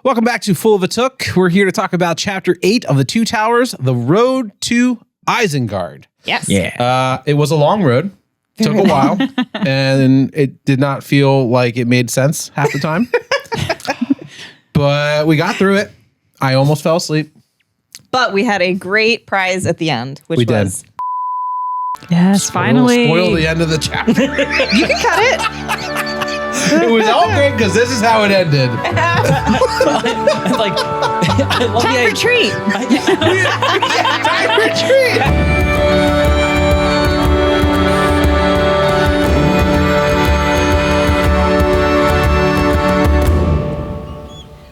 Welcome back to Full of a Took. We're here to talk about Chapter 8 of The Two Towers, The Road to Isengard. Yes. Yeah. It was a long road. Took a while. And it did not feel like it made sense half the time. But we got through it. I almost fell asleep. But we had a great prize at the end, which We did. was... Yes, finally. Spoil the end of the chapter. You can cut it. It was all great because this is how it ended. Like, I love Time for treat. Time retreat.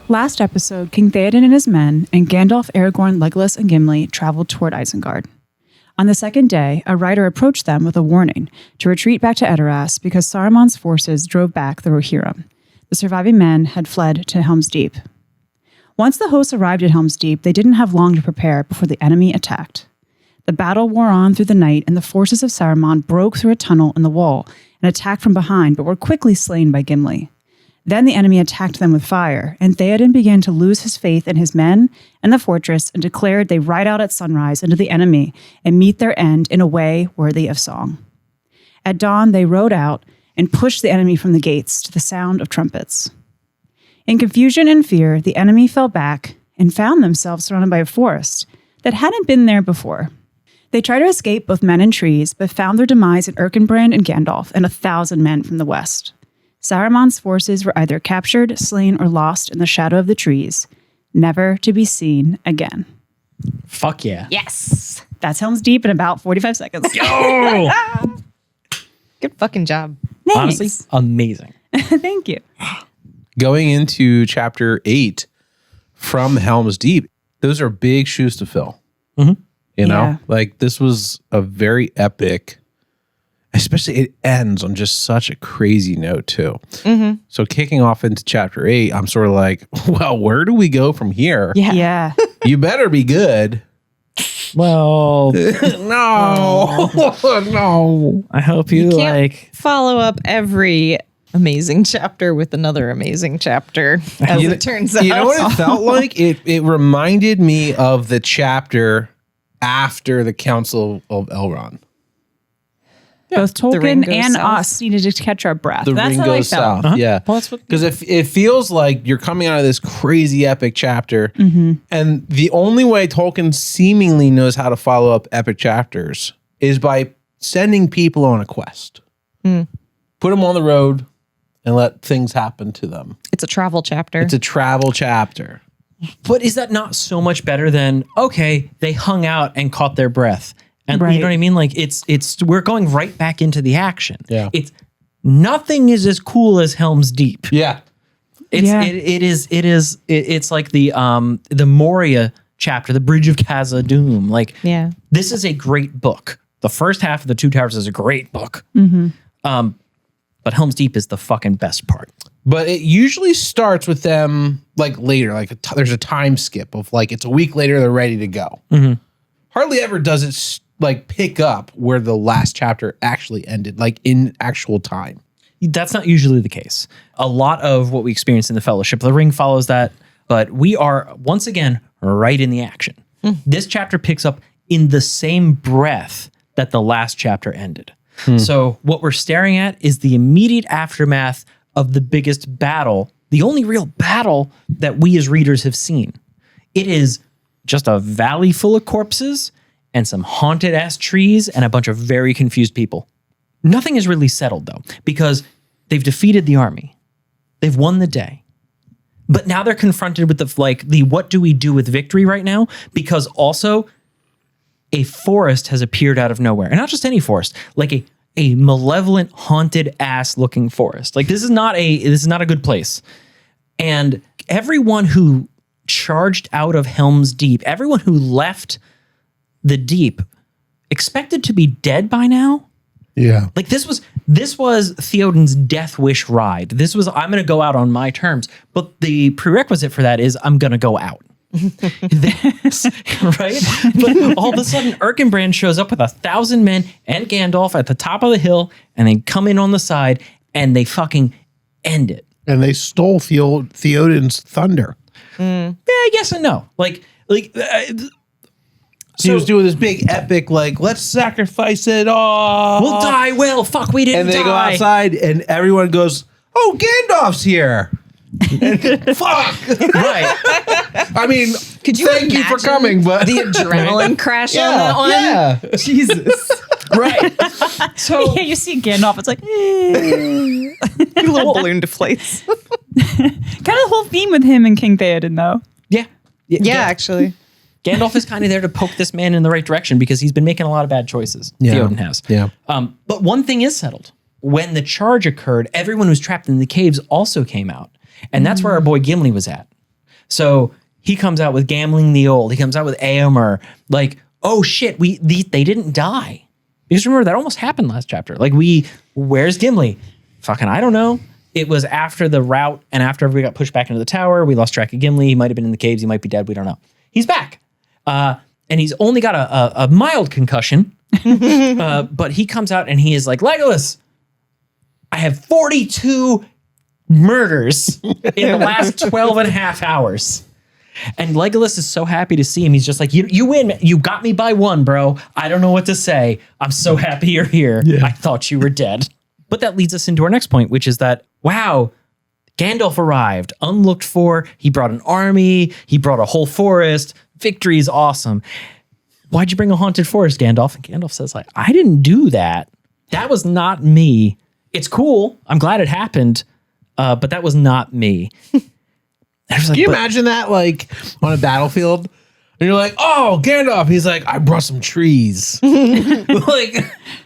Last episode, King Theoden and his men, and Gandalf, Aragorn, Legolas, and Gimli traveled toward Isengard. On the second day, a rider approached them with a warning to retreat back to Edoras because Saruman's forces drove back the Rohirrim. The surviving men had fled to Helm's Deep. Once the hosts arrived at Helm's Deep, they didn't have long to prepare before the enemy attacked. The battle wore on through the night, and the forces of Saruman broke through a tunnel in the wall and attacked from behind, but were quickly slain by Gimli. Then the enemy attacked them with fire, and Theoden began to lose his faith in his men and the fortress and declared they ride out at sunrise into the enemy and meet their end in a way worthy of song. At dawn, they rode out and pushed the enemy from the gates to the sound of trumpets. In confusion and fear, the enemy fell back and found themselves surrounded by a forest that hadn't been there before. They tried to escape both men and trees, but found their demise in Erkenbrand and Gandalf and 1,000 men from the west. Saruman's forces were either captured, slain, or lost in the shadow of the trees, never to be seen again. Fuck yeah. Yes. That's Helm's Deep in about 45 seconds. Oh! Good fucking job. Thanks. Honestly, amazing. Thank you. Going into Chapter 8 from Helm's Deep, those are big shoes to fill. Mhm. You know? Yeah. Like, this was a very epic... Especially it ends on just such a crazy note too. Mm-hmm. So kicking off into Chapter 8, I'm sort of like, well, where do we go from here? Yeah. You better be good. Well, No. No. I hope you, Can't like... follow up every amazing chapter with another amazing chapter, as You it turns out. You know what it felt like? It reminded me of the chapter after the Council of Elrond. Both The ring Tolkien goes and south. us needed to catch our breath. The That's ring how goes I felt. south. Yeah. Well, that's what... Because it feels like you're coming out of this crazy epic chapter, Mm-hmm. and the only way Tolkien seemingly knows how to follow up epic chapters is by sending people on a quest. Put them on the road and let things happen to them. It's a travel chapter. It's a travel chapter. But is that not so much better than, okay, they hung out and caught their breath? And Right. you know what I mean? Like we're going right back into the action. Yeah. It's nothing is as cool as Helm's Deep. Yeah. It's Yeah. it's like the Moria chapter, the Bridge of Khazad-dûm. Like, yeah. this is a great book. The first half of The Two Towers is a great book. But Helm's Deep is the fucking best part. But it usually starts with them like later, like there's a time skip of like it's a week later, they're ready to go. Hardly ever does it like pick up where the last chapter actually ended, like in actual time. That's not usually the case. A lot of what we experience in the Fellowship, the Ring follows that, but we are once again right in the action. This chapter picks up in the same breath that the last chapter ended. So what we're staring at is the immediate aftermath of the biggest battle, the only real battle that we as readers have seen. It is just a valley full of corpses and some haunted ass trees and a bunch of very confused people. Nothing is really settled though, because they've defeated the army. They've won the day. But now they're confronted with the what do we do with victory right now? Because also a forest has appeared out of nowhere. And not just any forest, like a malevolent, haunted ass looking forest. Like this is not a good place. And everyone who charged out of Helm's Deep, everyone who left the deep expected to be dead by now. Yeah. Like this was Theoden's death wish ride. This was, I'm going to go out on my terms. But the prerequisite for that is I'm going to go out. Right? But all of a sudden, Erkenbrand shows up with 1,000 men and Gandalf at the top of the hill, and they come in on the side, and they fucking end it. And they stole Theoden's thunder. Yeah, yes and no. He was doing this big epic, like, let's sacrifice it all. We'll die. Well, fuck, we didn't And they die. go outside, and everyone goes, "Oh, Gandalf's here!" And, fuck. Right. I mean, Could you thank you for imagine coming, but the adrenaline crash on that one? yeah. Jesus. Right. So Yeah, you see Gandalf, it's like, Little balloon deflates. kind of the whole theme with him and King Theoden, though. yeah. Yeah, actually. Gandalf is kind of there to poke this man in the right direction because he's been making a lot of bad choices. Yeah. Theoden has. Yeah. But one thing is settled. When the charge occurred, everyone who's trapped in the caves also came out. And that's where our boy Gimli was at. So he comes out with Gamling the Old. He comes out with Éomer. Like, oh shit, they didn't die. Because remember, that almost happened last chapter. Like, where's Gimli? Fucking, I don't know. It was after the rout and after we got pushed back into the tower. We lost track of Gimli. He might have been in the caves. He might be dead. We don't know. He's back. And he's only got a mild concussion. But he comes out and he is like, Legolas, I have 42 murders in the last 12 and a half hours. And Legolas is so happy to see him. He's just like, you win. You got me by one, bro. I don't know what to say. I'm so happy you're here. Yeah. I thought you were dead. But that leads us into our next point, which is that, wow, Gandalf arrived, unlooked for. He brought an army. He brought a whole forest. Victory is awesome. Why'd you bring a haunted forest, Gandalf? And Gandalf says, like, I didn't do that. That was not me. It's cool. I'm glad it happened. But that was not me. Can you imagine that, like, on a battlefield? And you're like, oh, Gandalf. He's like, I brought some trees. Like,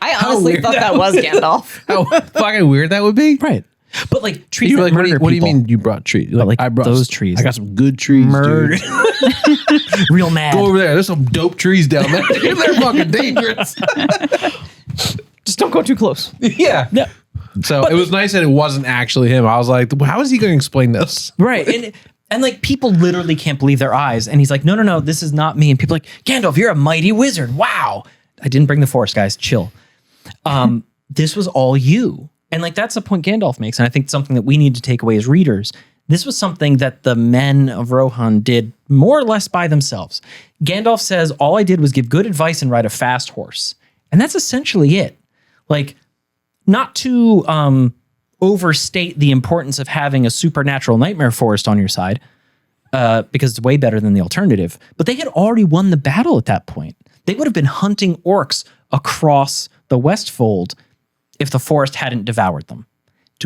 I honestly thought that was Gandalf. how fucking weird that would be. Right. But like trees You're that like, murder what do you people. mean you brought trees? You're Like, I brought those trees. I got some good trees, Murder. dude. Real mad. Go over there. There's some dope trees down there. They're fucking dangerous. Just don't go too close. Yeah. Yeah. So it was nice that it wasn't actually him. I was like, how is he going to explain this? Right. And like people literally can't believe their eyes. And he's like, no, this is not me. And people are like, Gandalf, you're a mighty wizard. Wow. I didn't bring the force, guys. Chill. This was all you. And like, that's the point Gandalf makes. And I think something that we need to take away as readers. This was something that the men of Rohan did more or less by themselves. Gandalf says, all I did was give good advice and ride a fast horse. And that's essentially it. Like, not to overstate the importance of having a supernatural nightmare forest on your side, because it's way better than the alternative. But they had already won the battle at that point. They would have been hunting orcs across the Westfold if the forest hadn't devoured them.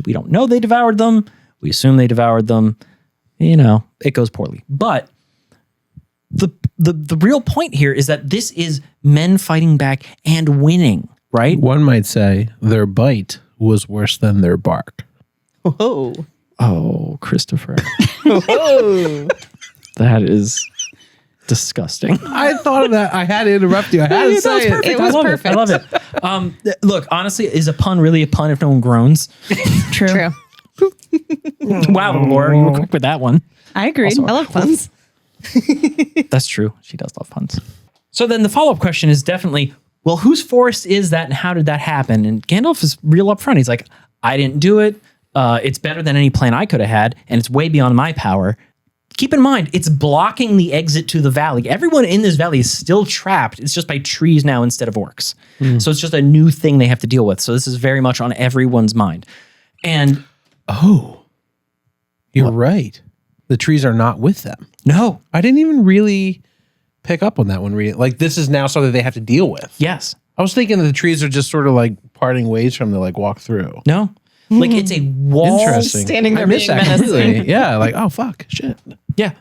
We don't know they devoured them. We assume they devoured them. You know, it goes poorly. But the real point here is that this is men fighting back and winning, right? One might say their bite was worse than their bark. Oh. Oh, Christopher. Oh. That is disgusting. I thought of that. I had to interrupt you. I had to say it. It was perfect. I love it. Look, honestly, is a pun really a pun if no one groans? True. Wow, Laura, you were quick with that one. I agreed. I love puns. That's true. She does love puns. So then the follow-up question is definitely, well, whose forest is that and how did that happen? And Gandalf is real upfront. He's like, I didn't do it. It's better than any plan I could have had, and it's way beyond my power. Keep in mind, it's blocking the exit to the valley. Everyone in this valley is still trapped. It's just by trees now instead of orcs. So it's just a new thing they have to deal with. So this is very much on everyone's mind. And You're right. The trees are not with them. no, I didn't even really pick up on that one. Reading like this is now something they have to deal with. yes, I was thinking that the trees are just sort of like parting ways from them to like walk through. no. Like it's a wall. Interesting. Standing there I missed being that completely. menacing. Yeah, like oh fuck, shit. Yeah.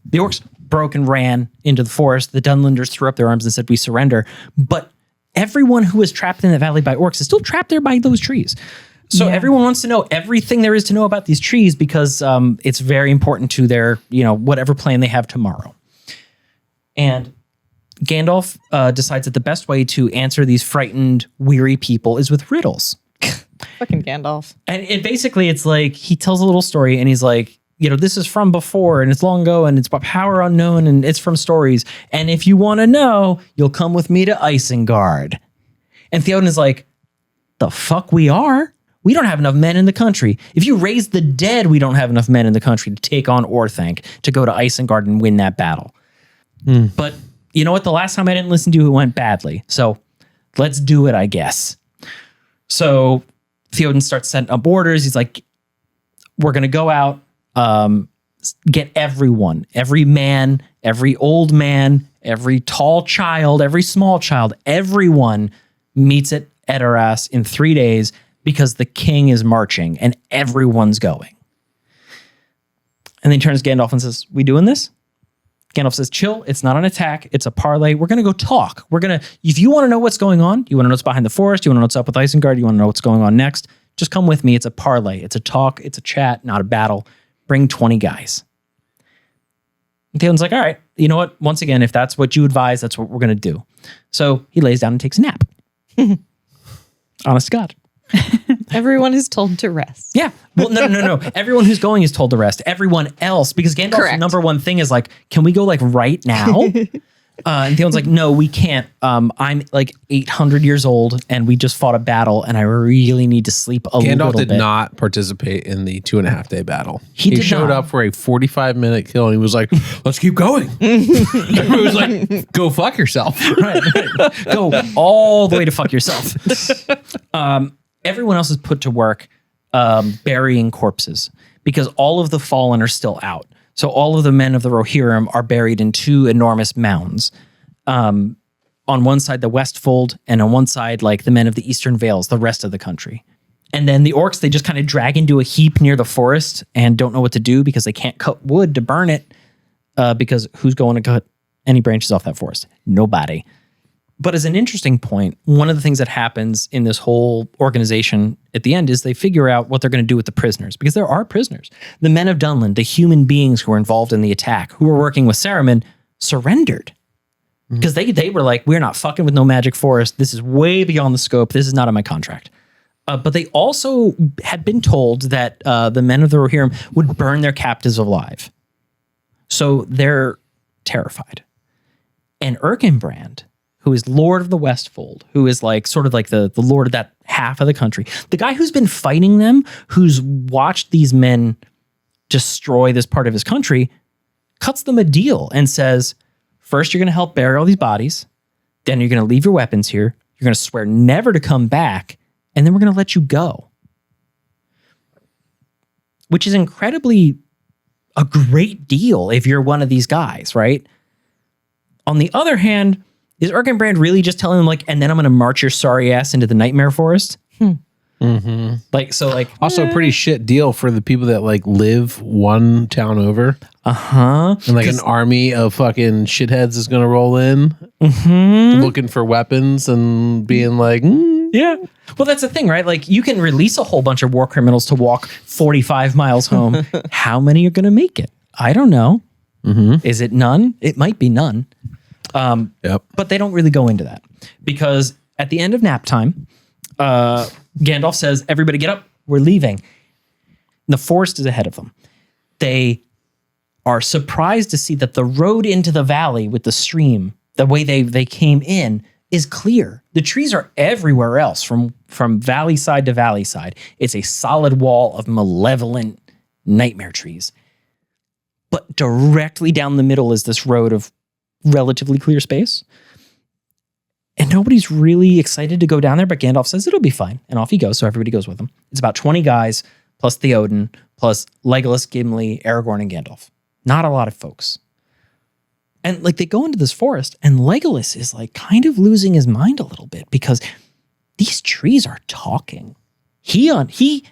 The orcs broke and ran into the forest. The Dunlanders threw up their arms and said, we surrender. But everyone who was trapped in the valley by orcs is still trapped there by those trees. So everyone wants to know everything there is to know about these trees because it's very important to their, whatever plan they have tomorrow. And Gandalf decides that the best way to answer these frightened, weary people is with riddles. Fucking Gandalf. And basically it's like he tells a little story and he's like, this is from before and it's long ago and it's about power unknown and it's from stories. And if you want to know, you'll come with me to Isengard. And Theoden is like, the fuck we are? we don't have enough men in the country. If you raise the dead, we don't have enough men in the country to take on Orthanc, to go to Isengard and win that battle. But you know what? The last time I didn't listen to you, it went badly. So let's do it, I guess. So Theoden starts setting up orders. He's like, we're going to go out, get everyone, every man, every old man, every tall child, every small child, everyone meets at Edoras in 3 days because the king is marching and everyone's going. And then he turns to Gandalf and says, we doing this? Gandalf says, chill. It's not an attack. It's a parlay. We're going to go talk. If you want to know what's going on, you want to know what's behind the forest, you want to know what's up with Isengard, you want to know what's going on next, just come with me. It's a parlay. It's a talk. It's a chat, not a battle. Bring 20 guys. And Theoden's like, all right, you know what? Once again, if that's what you advise, that's what we're going to do. So he lays down and takes a nap. Honest to God. Everyone is told to rest. Yeah. Well, no. Everyone who's going is told to rest. Everyone else, because Gandalf's Correct. number one thing is like, can we go like right now? And Theoden's like, no, we can't. I'm like 800 years old and we just fought a battle and I really need to sleep a little bit. Gandalf did not participate in the 2.5 day battle. He showed up for a 45-minute kill and he was like, let's keep going. Everyone was like, go fuck yourself. Right. Go all the way to fuck yourself. Everyone else is put to work burying corpses because all of the fallen are still out. So all of the men of the Rohirrim are buried in 2 enormous mounds. On one side, the Westfold, and on one side, like the men of the Eastern Vales, the rest of the country. And then the orcs, they just kind of drag into a heap near the forest and don't know what to do because they can't cut wood to burn it because who's going to cut any branches off that forest? Nobody. But as an interesting point, one of the things that happens in this whole organization at the end is they figure out what they're going to do with the prisoners, because there are prisoners. The men of Dunland, the human beings who were involved in the attack, who were working with Saruman, surrendered. Because they were like, we're not fucking with no magic forest. This is way beyond the scope. This is not in my contract. But they also had been told that the men of the Rohirrim would burn their captives alive. So they're terrified. And Erkenbrand, who is Lord of the Westfold, who is like sort of like the Lord of that half of the country, the guy who's been fighting them, who's watched these men destroy this part of his country, cuts them a deal and says, first, you're going to help bury all these bodies. Then you're going to leave your weapons here. You're going to swear never to come back. And then we're going to let you go. Which is incredibly a great deal if you're one of these guys, right? On the other hand, is Erkenbrand really just telling them like, and then I'm going to march your sorry ass into the Nightmare Forest? Like, so like, Also a pretty shit deal for the people that like live one town over. And like an army of fucking shitheads is going to roll in looking for weapons and being like, yeah. Well, that's the thing, right? Like you can release a whole bunch of war criminals to walk 45 miles home. How many are going to make it? I don't know. Is it none? It might be none. But they don't really go into that because at the end of nap time, Gandalf says, everybody get up, we're leaving. The forest is ahead of them. They are surprised to see that the road into the valley with the stream, the way they came in, is clear. The trees are everywhere else from valley side to valley side. It's a solid wall of malevolent nightmare trees. But directly down the middle is this road of relatively clear space. And nobody's really excited to go down there, but Gandalf says it'll be fine. And off he goes, so everybody goes with him. It's about 20 guys, plus Theoden, plus Legolas, Gimli, Aragorn, and Gandalf. Not a lot of folks. And like they go into this forest, and Legolas is like kind of losing his mind a little bit because these trees are talking. He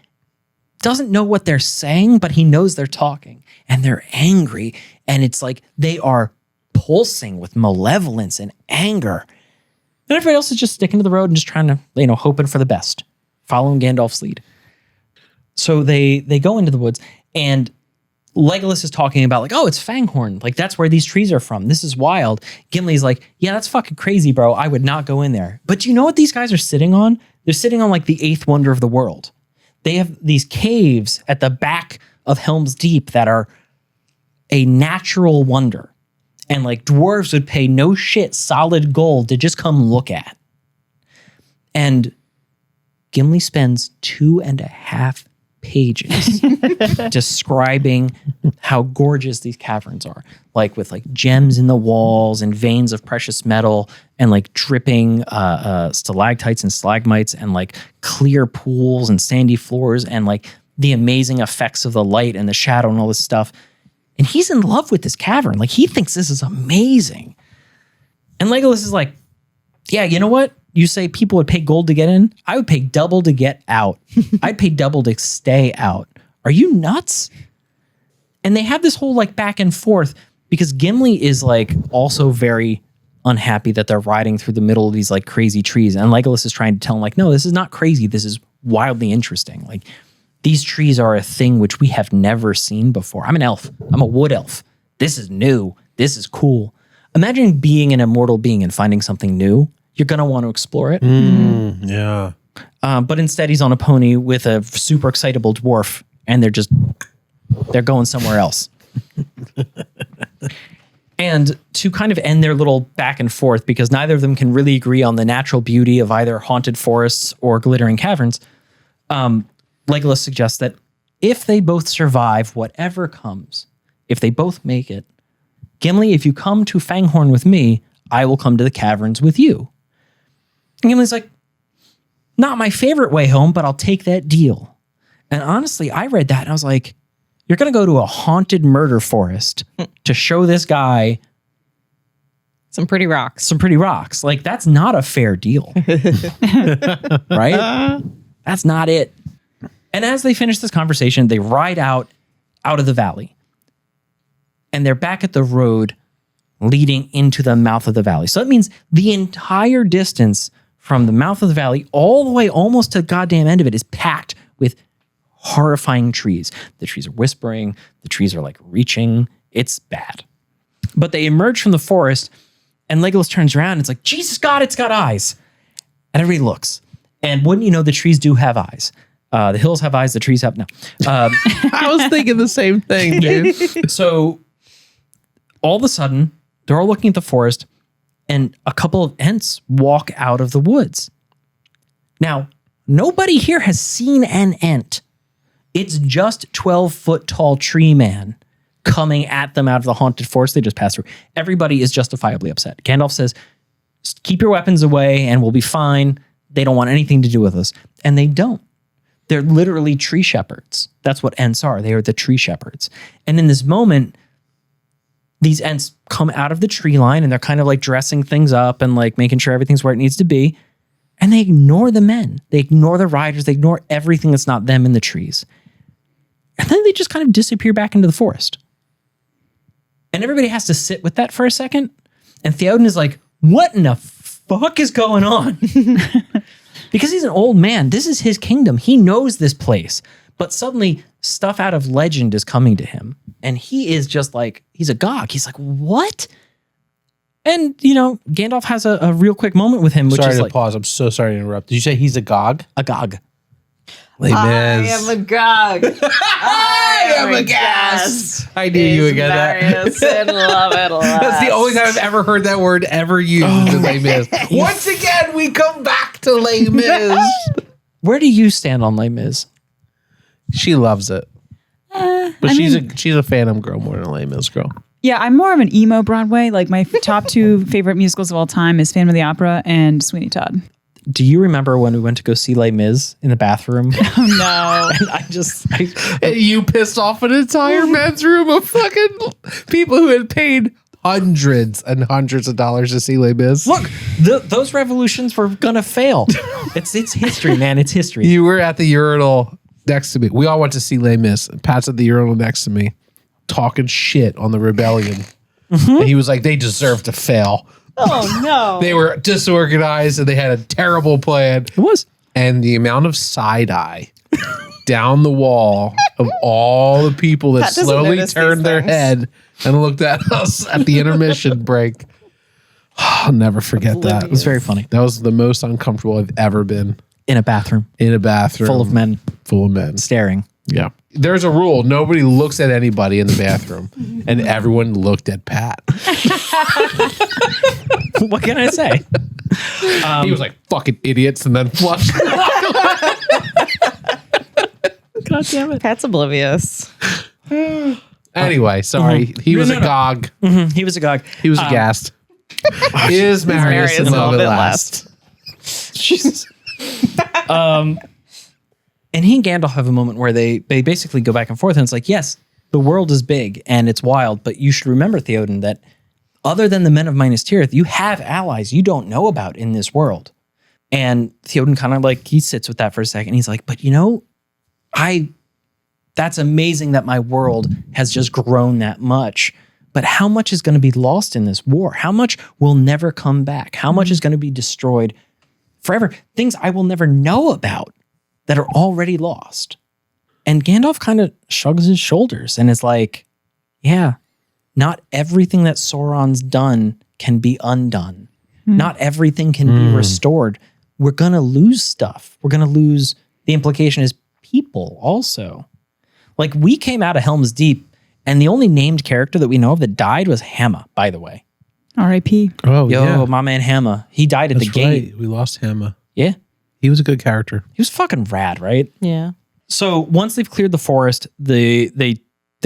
doesn't know what they're saying, but he knows they're talking. And they're angry. And it's like they are pulsing with malevolence and anger. And everybody else is just sticking to the road and just trying to, hoping for the best, following Gandalf's lead. So they go into the woods, and Legolas is talking about like, oh, it's Fanghorn. Like, that's where these trees are from. This is wild. Gimli's like, yeah, that's fucking crazy, bro. I would not go in there. But you know what these guys are sitting on? They're sitting on like the 8th wonder of the world. They have these caves at the back of Helm's Deep that are a natural wonder. And like dwarves would pay no shit solid gold to just come look at. And Gimli spends 2.5 pages describing how gorgeous these caverns are, like with like gems in the walls and veins of precious metal and like dripping stalactites and stalagmites and like clear pools and sandy floors and like the amazing effects of the light and the shadow and all this stuff. And he's in love with this cavern. Like, he thinks this is amazing. And Legolas is like, yeah, you know what? You say people would pay gold to get in? I would pay double to get out. I'd pay double to stay out. Are you nuts? And they have this whole like back and forth because Gimli is like also very unhappy that they're riding through the middle of these like crazy trees. And Legolas is trying to tell him like, no, this is not crazy. This is wildly interesting. Like, these trees are a thing which we have never seen before. I'm an elf. I'm a wood elf. This is new. This is cool. Imagine being an immortal being and finding something new. You're going to want to explore it. Yeah. But instead he's on a pony with a super excitable dwarf and they're going somewhere else. And to kind of end their little back and forth, because neither of them can really agree on the natural beauty of either haunted forests or glittering caverns, Legolas suggests that if they both survive whatever comes, if they both make it, Gimli, if you come to Fanghorn with me, I will come to the caverns with you. And Gimli's like, not my favorite way home, but I'll take that deal. And honestly, I read that and I was like, you're going to go to a haunted murder forest to show this guy Some pretty rocks. Like, that's not a fair deal. Right? That's not it. And as they finish this conversation, they ride out of the valley. And they're back at the road leading into the mouth of the valley. So that means the entire distance from the mouth of the valley all the way almost to the goddamn end of it is packed with horrifying trees. The trees are whispering. The trees are like reaching. It's bad. But they emerge from the forest and Legolas turns around and it's like, Jesus God, it's got eyes. And everybody looks. And wouldn't you know, the trees do have eyes. The hills have eyes. The trees have no. I was thinking the same thing, dude. So all of a sudden, they're all looking at the forest and a couple of Ents walk out of the woods. Now, nobody here has seen an Ent. It's just 12-foot tall tree man coming at them out of the haunted forest they just passed through. Everybody is justifiably upset. Gandalf says, keep your weapons away and we'll be fine. They don't want anything to do with us. And they don't. They're literally tree shepherds. That's what Ents are. They are the tree shepherds. And in this moment, these Ents come out of the tree line and they're kind of like dressing things up and like making sure everything's where it needs to be. And they ignore the men. They ignore the riders. They ignore everything that's not them in the trees. And then they just kind of disappear back into the forest. And everybody has to sit with that for a second. And Theoden is like, what in the fuck is going on? Because he's an old man. This is his kingdom. He knows this place. But suddenly stuff out of legend is coming to him. And he is just like, he's agog. He's like, what? And, you know, Gandalf has a real quick moment with him, which Sorry is to like, pause. I'm so sorry to interrupt. Did you say he's agog? agog. Les Mis. agog. I am a gas. I knew you would get that. And love it That's the only time I've ever heard that word ever used in Les Mis. Once again, we come back to Les Mis. Where do you stand on Les Mis? She loves it. But she's a Phantom girl more than a Les Mis girl. Yeah, I'm more of an emo Broadway. Like my top two favorite musicals of all time is Phantom of the Opera and Sweeney Todd. Do you remember when we went to go see Les Mis in the bathroom? Oh no. And And you pissed off an entire men's room of fucking people who had paid hundreds and hundreds of dollars to see Les Mis. look, those revolutions were gonna fail. It's history, man. It's history. You were at the urinal next to me. We all went to see Les Mis. Pat's at the urinal next to me, talking shit on the rebellion. And he was like, they deserve to fail. Oh no. They were disorganized and they had a terrible plan. It was. And the amount of side eye down the wall of all the people that Pat doesn't slowly notice turned these their things. head and looked at us at the intermission break. I'll never forget that. It was very funny. That was the most uncomfortable I've ever been In a bathroom in a bathroom full of men Full of men. staring. Yeah. There's a rule. Nobody looks at anybody in the bathroom. And everyone looked at Pat. What can I say? He was like, fucking idiots, and then flushed. God damn it. Pat's oblivious. Anyway, sorry. He was agog. He was agog. He was aghast. Is Marius in love at last? Jesus. And he and Gandalf have a moment where they basically go back and forth, and it's like, yes, the world is big and it's wild, but you should remember, Theoden, that other than the men of Minas Tirith, you have allies you don't know about in this world. And Theoden kind of like, he sits with that for a second. He's like, but that's amazing that my world has just grown that much. But how much is going to be lost in this war? How much will never come back? How much is going to be destroyed forever? Things I will never know about that are already lost. And Gandalf kind of shrugs his shoulders and is like, yeah, not everything that Sauron's done can be undone. Not everything can be restored. We're going to lose stuff. We're going to lose, the implication is people also. Like, we came out of Helm's Deep, and the only named character that we know of that died was Hamma, by the way. R.I.P. Oh, yeah. My man Hamma. He died at the gate. Right. We lost Hamma. Yeah. He was a good character. He was fucking rad, right? Yeah. So once they've cleared the forest, they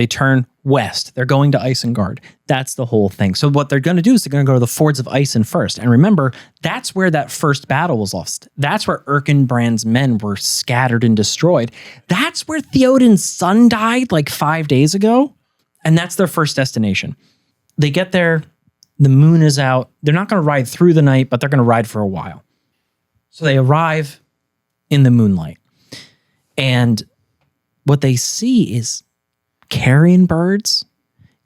turn west. They're going to Isengard. That's the whole thing. So what they're going to do is they're going to go to the Fords of Isen first. And remember, that's where that first battle was lost. That's where Erkenbrand's men were scattered and destroyed. That's where Theoden's son died like 5 days ago. And that's their first destination. They get there. The moon is out. They're not going to ride through the night, but they're going to ride for a while. So they arrive in the moonlight. And what they see is carrion birds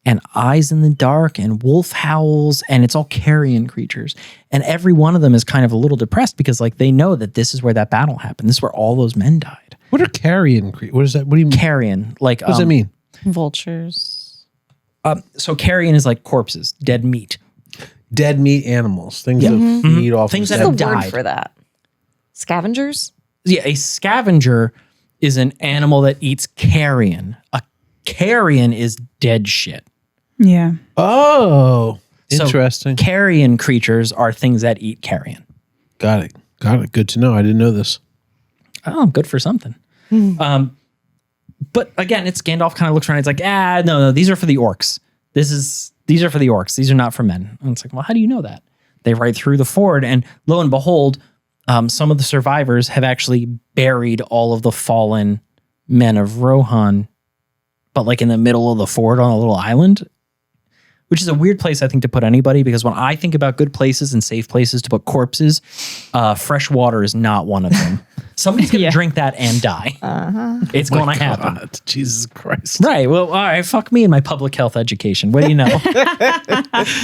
and eyes in the dark and wolf howls, and it's all carrion creatures. And every one of them is kind of a little depressed because like they know that this is where that battle happened. This is where all those men died. What are carrion creatures? What is that? What do you mean? Carrion. Like, What does that mean? Vultures. So carrion is like corpses, dead meat. Dead meat animals. Things that feed off Things of that What's have the word died. for that? Scavengers? Yeah, a scavenger is an animal that eats carrion. A carrion is dead shit. Yeah. Oh, interesting. So carrion creatures are things that eat carrion. Got it. Good to know. I didn't know this. Oh, good for something. But again, it's Gandalf kind of looks around. He's like, no, these are for the orcs. These are for the orcs. These are not for men. And it's like, well, how do you know that? They ride through the ford, and lo and behold, some of the survivors have actually buried all of the fallen men of Rohan, but like in the middle of the ford on a little island, which is a weird place, I think, to put anybody, because when I think about good places and safe places to put corpses, fresh water is not one of them. Somebody's going to drink that and die. It's going to happen. God, Jesus Christ. Right. Well, all right. Fuck me and my public health education. What do you know?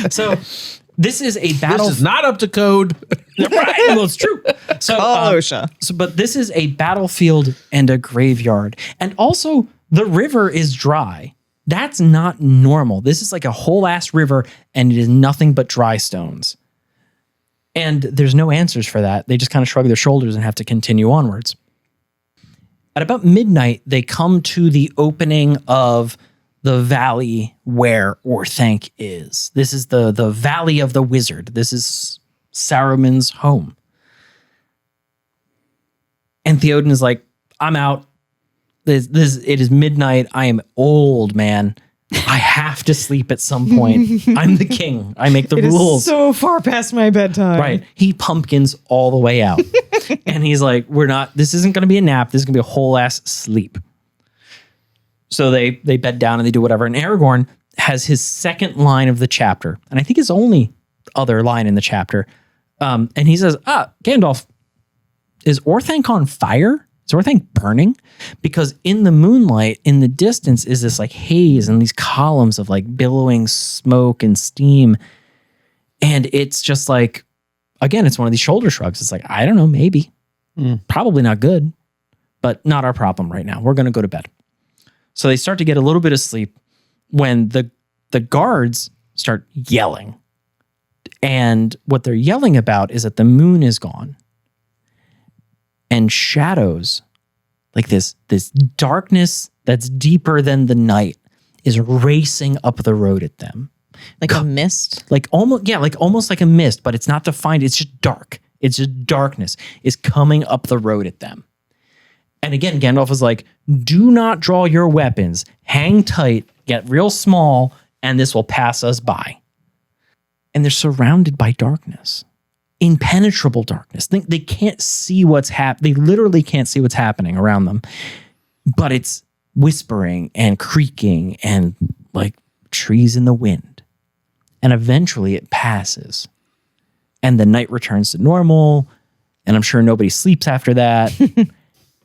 So this is a battle. This is not up to code. Right. Well, it's true. So, but this is a battlefield and a graveyard. And also, the river is dry. That's not normal. This is like a whole ass river, and it is nothing but dry stones. And there's no answers for that. They just kind of shrug their shoulders and have to continue onwards. At about midnight, they come to the opening of the valley where Orthanc is. This is the Valley of the Wizard. This is Saruman's home. And Theoden is like, I'm out. It is midnight. I am old, man. I have to sleep at some point. I'm the king. I make the rules. So far past my bedtime. Right. He pumpkins all the way out. And he's like, this isn't going to be a nap. This is going to be a whole ass sleep. So they bed down and they do whatever. And Aragorn has his second line of the chapter. And I think his only other line in the chapter. And he says, Gandalf, is Orthanc on fire? Is Orthanc burning? Because in the moonlight, in the distance, is this like haze and these columns of like billowing smoke and steam. And it's just like, again, it's one of these shoulder shrugs. It's like, I don't know, maybe. Probably not good, but not our problem right now. We're going to go to bed. So they start to get a little bit of sleep when the guards start yelling. And what they're yelling about is that the moon is gone. And shadows, like this darkness that's deeper than the night, is racing up the road at them. Like a mist? Almost like a mist, but it's not defined. It's just dark. It's just darkness is coming up the road at them. And again, Gandalf is like, do not draw your weapons. Hang tight, get real small, and this will pass us by. And they're surrounded by darkness. Impenetrable darkness. They can't see what's happening. They literally can't see what's happening around them. But it's whispering and creaking and like trees in the wind. And eventually it passes. And the night returns to normal. And I'm sure nobody sleeps after that.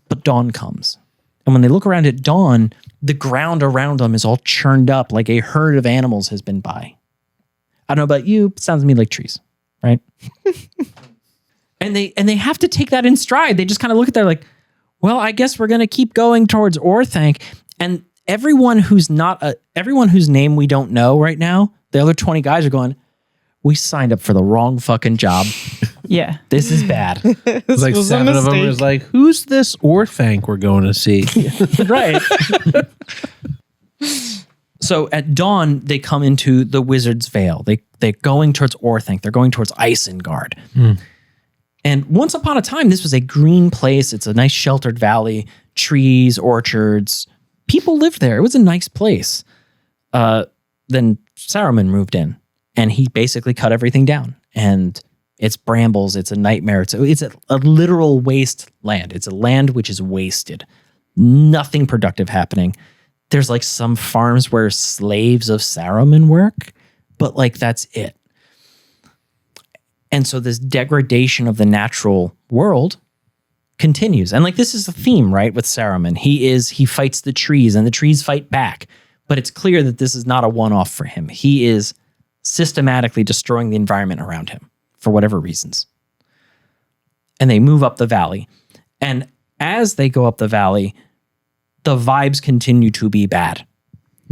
But dawn comes. And when they look around at dawn, the ground around them is all churned up like a herd of animals has been by. I don't know about you, but it sounds to me like trees, right? and they have to take that in stride. They just kind of look at that like, well, I guess we're going to keep going towards Orthanc. And everyone whose name we don't know right now, the other 20 guys are going, we signed up for the wrong fucking job. Yeah. This is bad. It's like 7 of them was like, who's this Orthanc we're going to see? Right. So at dawn, they come into the Wizard's Vale. They're going towards Orthanc. They're going towards Isengard. And once upon a time, this was a green place. It's a nice sheltered valley, trees, orchards. People lived there. It was a nice place. Then Saruman moved in, and he basically cut everything down. And it's brambles. It's a nightmare. It's a literal wasteland. It's a land which is wasted. Nothing productive happening. There's like some farms where slaves of Saruman work, but like that's it. And so this degradation of the natural world continues. And like this is the theme, right, with Saruman. He fights the trees and the trees fight back. But it's clear that this is not a one-off for him. He is systematically destroying the environment around him for whatever reasons. And they move up the valley. And as they go up the valley, the vibes continue to be bad.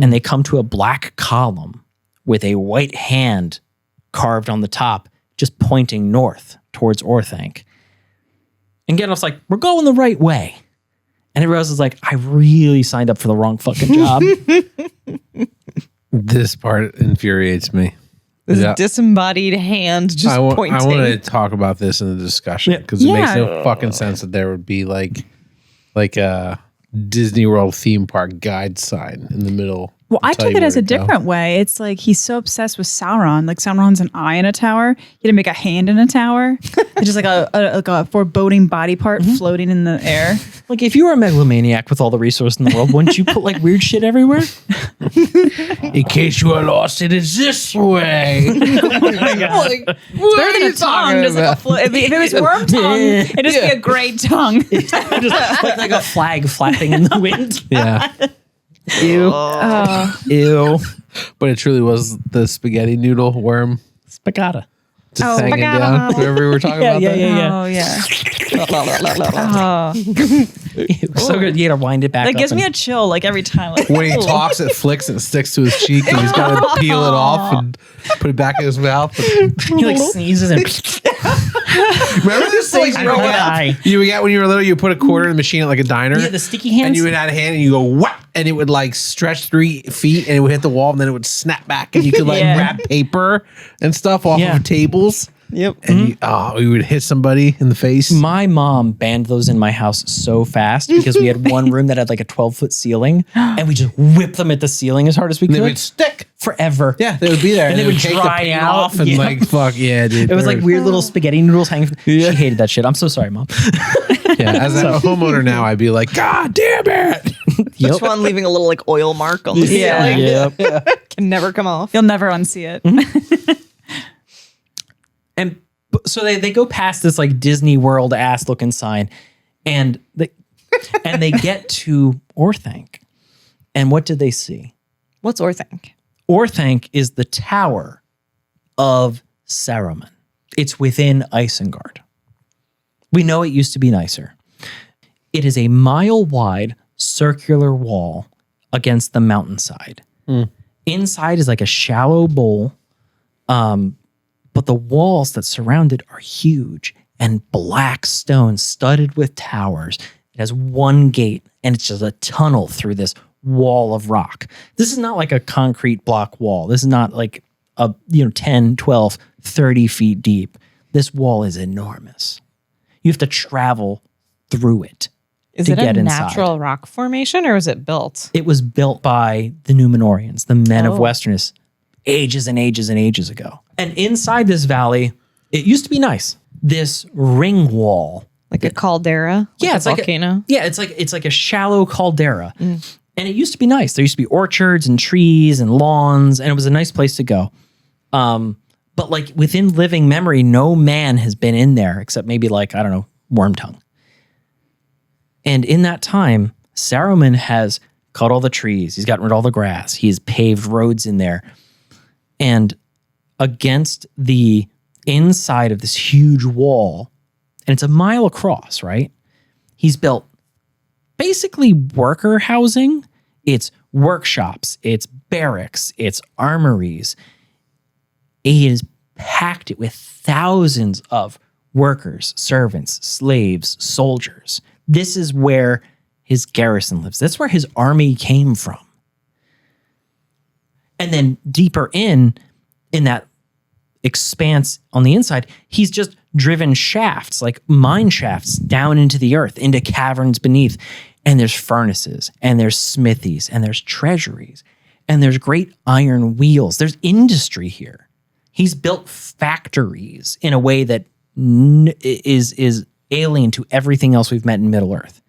And they come to a black column with a white hand carved on the top, just pointing north towards Orthanc. And Gandalf's like, we're going the right way. And everybody else is like, I really signed up for the wrong fucking job. This part infuriates me. This disembodied hand just pointing. I want to talk about this in the discussion because it makes no fucking sense that there would be like a Disney World theme park guide sign in the middle. Well, I took it as a different way. It's like he's so obsessed with Sauron. Like Sauron's an eye in a tower. He didn't make a hand in a tower. It's just like a foreboding body part floating in the air. Like if you were a megalomaniac with all the resources in the world, wouldn't you put like weird shit everywhere? In case you are lost, it is this way. Oh my God. Like, it's better than a tongue. Just like if it was worm tongue, it'd just be a great tongue. Just like a flag flapping in the wind. Yeah. Ew. Ew. But it truly was the spaghetti noodle worm. Spagata. Just hanging down. Remember we were talking about that? Yeah. Oh, yeah. So good. You gotta wind it back That up gives me a chill like every time. Like, When he talks, it flicks and it sticks to his cheek, and he's got to peel it off and put it back in his mouth. He like sneezes and Remember this thing you got when you were little? You put a quarter in the machine at like a diner. Yeah, the sticky hands. And you would add a hand and you go what? And it would like stretch 3 feet and it would hit the wall and then it would snap back and you could like grab paper and stuff off of tables. Yep. And you would hit somebody in the face. My mom banned those in my house so fast because we had one room that had like a 12-foot ceiling and we just whipped them at the ceiling as hard as we could. They would stick forever. Yeah, they would be there. And they would take dry the paint out. off and like, fuck yeah, dude. It was like weird little spaghetti noodles hanging. She hated that shit. I'm so sorry, Mom. Yeah, as a homeowner now, I'd be like, God damn it. Each one leaving a little like oil mark on the ceiling. Yeah. Can never come off. You'll never unsee it. And so they go past this like Disney World ass looking sign and they get to Orthanc. And what did they see? What's Orthanc? Orthanc is the tower of Saruman. It's within Isengard. We know it used to be nicer. It is a mile-wide circular wall against the mountainside. Inside is like a shallow bowl, but the walls that surround it are huge and black stone studded with towers. It has one gate, and it's just a tunnel through this wall of rock. This is not like a concrete block wall. This is not like 10, 12, 30 feet deep. This wall is enormous. You have to travel through it Is to it get a inside. natural rock formation or is it built? It was built by the Númenóreans, the men of Oh. Westerness, ages and ages and ages ago. And inside this valley, it used to be nice. This ring wall. Like a caldera? Yeah, a it's like volcano? it's like a shallow caldera. And it used to be nice. There used to be orchards and trees and lawns, and it was a nice place to go. But like within living memory, no man has been in there except maybe like, I don't know, Wormtongue. And in that time, Saruman has cut all the trees. He's gotten rid of all the grass. He's paved roads in there. And against the inside of this huge wall, and it's a mile across, right? He's built basically worker housing. It's workshops, it's barracks, it's armories. He has packed it with thousands of workers, servants, slaves, soldiers. This is where his garrison lives. That's where his army came from. And then deeper in that expanse on the inside, he's just driven shafts, like mine shafts, down into the earth, into caverns beneath. And there's furnaces, and there's smithies, and there's treasuries, and there's great iron wheels. There's industry here. He's built factories in a way that is alien to everything else we've met in Middle-earth.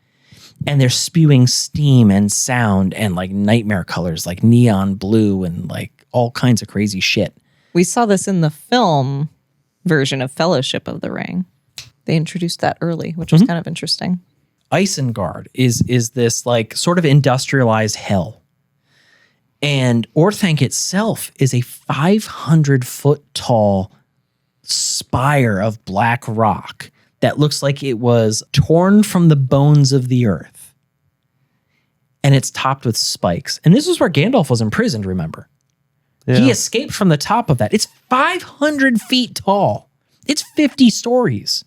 And they're spewing steam and sound and like nightmare colors, like neon blue and like all kinds of crazy shit. We saw this in the film version of Fellowship of the Ring. They introduced that early, which was kind of interesting. Isengard is this like sort of industrialized hell. And Orthanc itself is a 500-foot tall spire of black rock that looks like it was torn from the bones of the earth. And it's topped with spikes. And this is where Gandalf was imprisoned, remember? Yeah. He escaped from the top of that. It's 500 feet tall. It's 50 stories.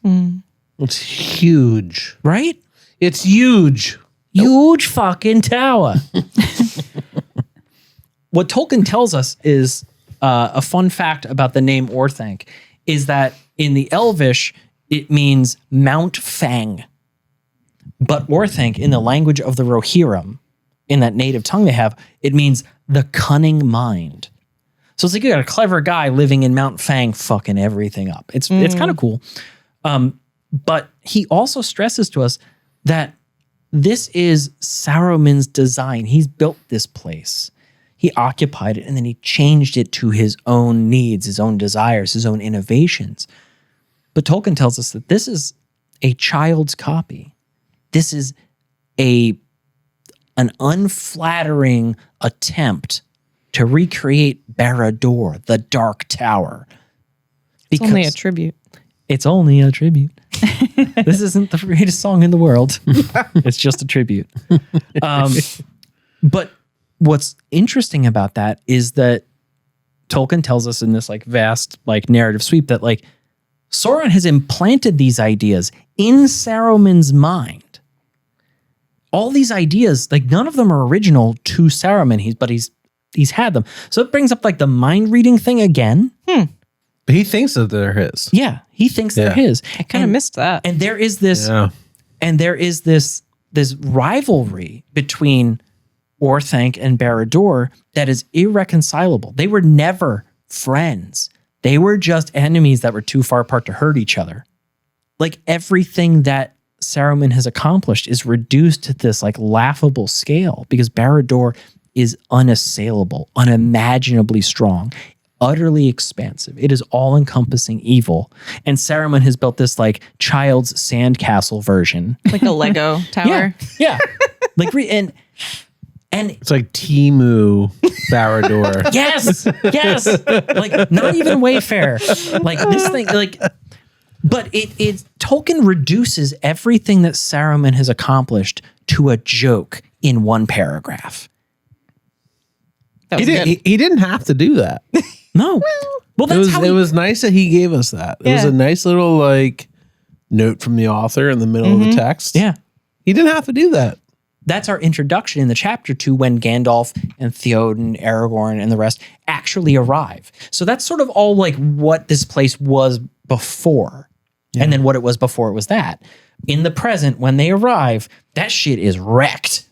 It's huge. Right? It's huge. Huge fucking tower. What Tolkien tells us is a fun fact about the name Orthanc is that in the Elvish, it means Mount Fang. But Orthanc, in the language of the Rohirrim, in that native tongue they have, it means the cunning mind. So it's like you got a clever guy living in Mount Fang fucking everything up. It's kind of cool. But he also stresses to us that this is Saruman's design. He's built this place. He occupied it and then he changed it to his own needs, his own desires, his own innovations. But Tolkien tells us that this is a child's copy. This is an unflattering attempt to recreate Barad-dûr, the Dark Tower. It's only a tribute. It's only a tribute. This isn't the greatest song in the world. It's just a tribute. But what's interesting about that is that Tolkien tells us in this like vast like narrative sweep that like Sauron has implanted these ideas in Saruman's mind. All these ideas, like none of them are original to Saruman, but he's had them. So it brings up like the mind reading thing again. But he thinks that they're his. Yeah, he thinks they're his. I kind of missed that. And there is this this rivalry between Orthanc and Barad-dûr that is irreconcilable. They were never friends. They were just enemies that were too far apart to hurt each other. Like everything that Saruman has accomplished is reduced to this like laughable scale because Barad-dûr is unassailable, unimaginably strong, utterly expansive. It is all-encompassing evil. And Saruman has built this like child's sandcastle version. Like a Lego tower. Yeah. Like and it's like Temu Barad-dûr. yes. Like not even Wayfair. Like this thing, like, but it Tolkien reduces everything that Saruman has accomplished to a joke in one paragraph. That was He didn't have to do that. No. Well, that's it was nice that he gave us that. It was a nice little like note from the author in the middle of the text. Yeah. He didn't have to do that. That's our introduction in the chapter to when Gandalf and Theoden, Aragorn, and the rest actually arrive. So that's sort of all like what this place was before. Yeah. And then what it was before it was that. In the present, when they arrive, that shit is wrecked.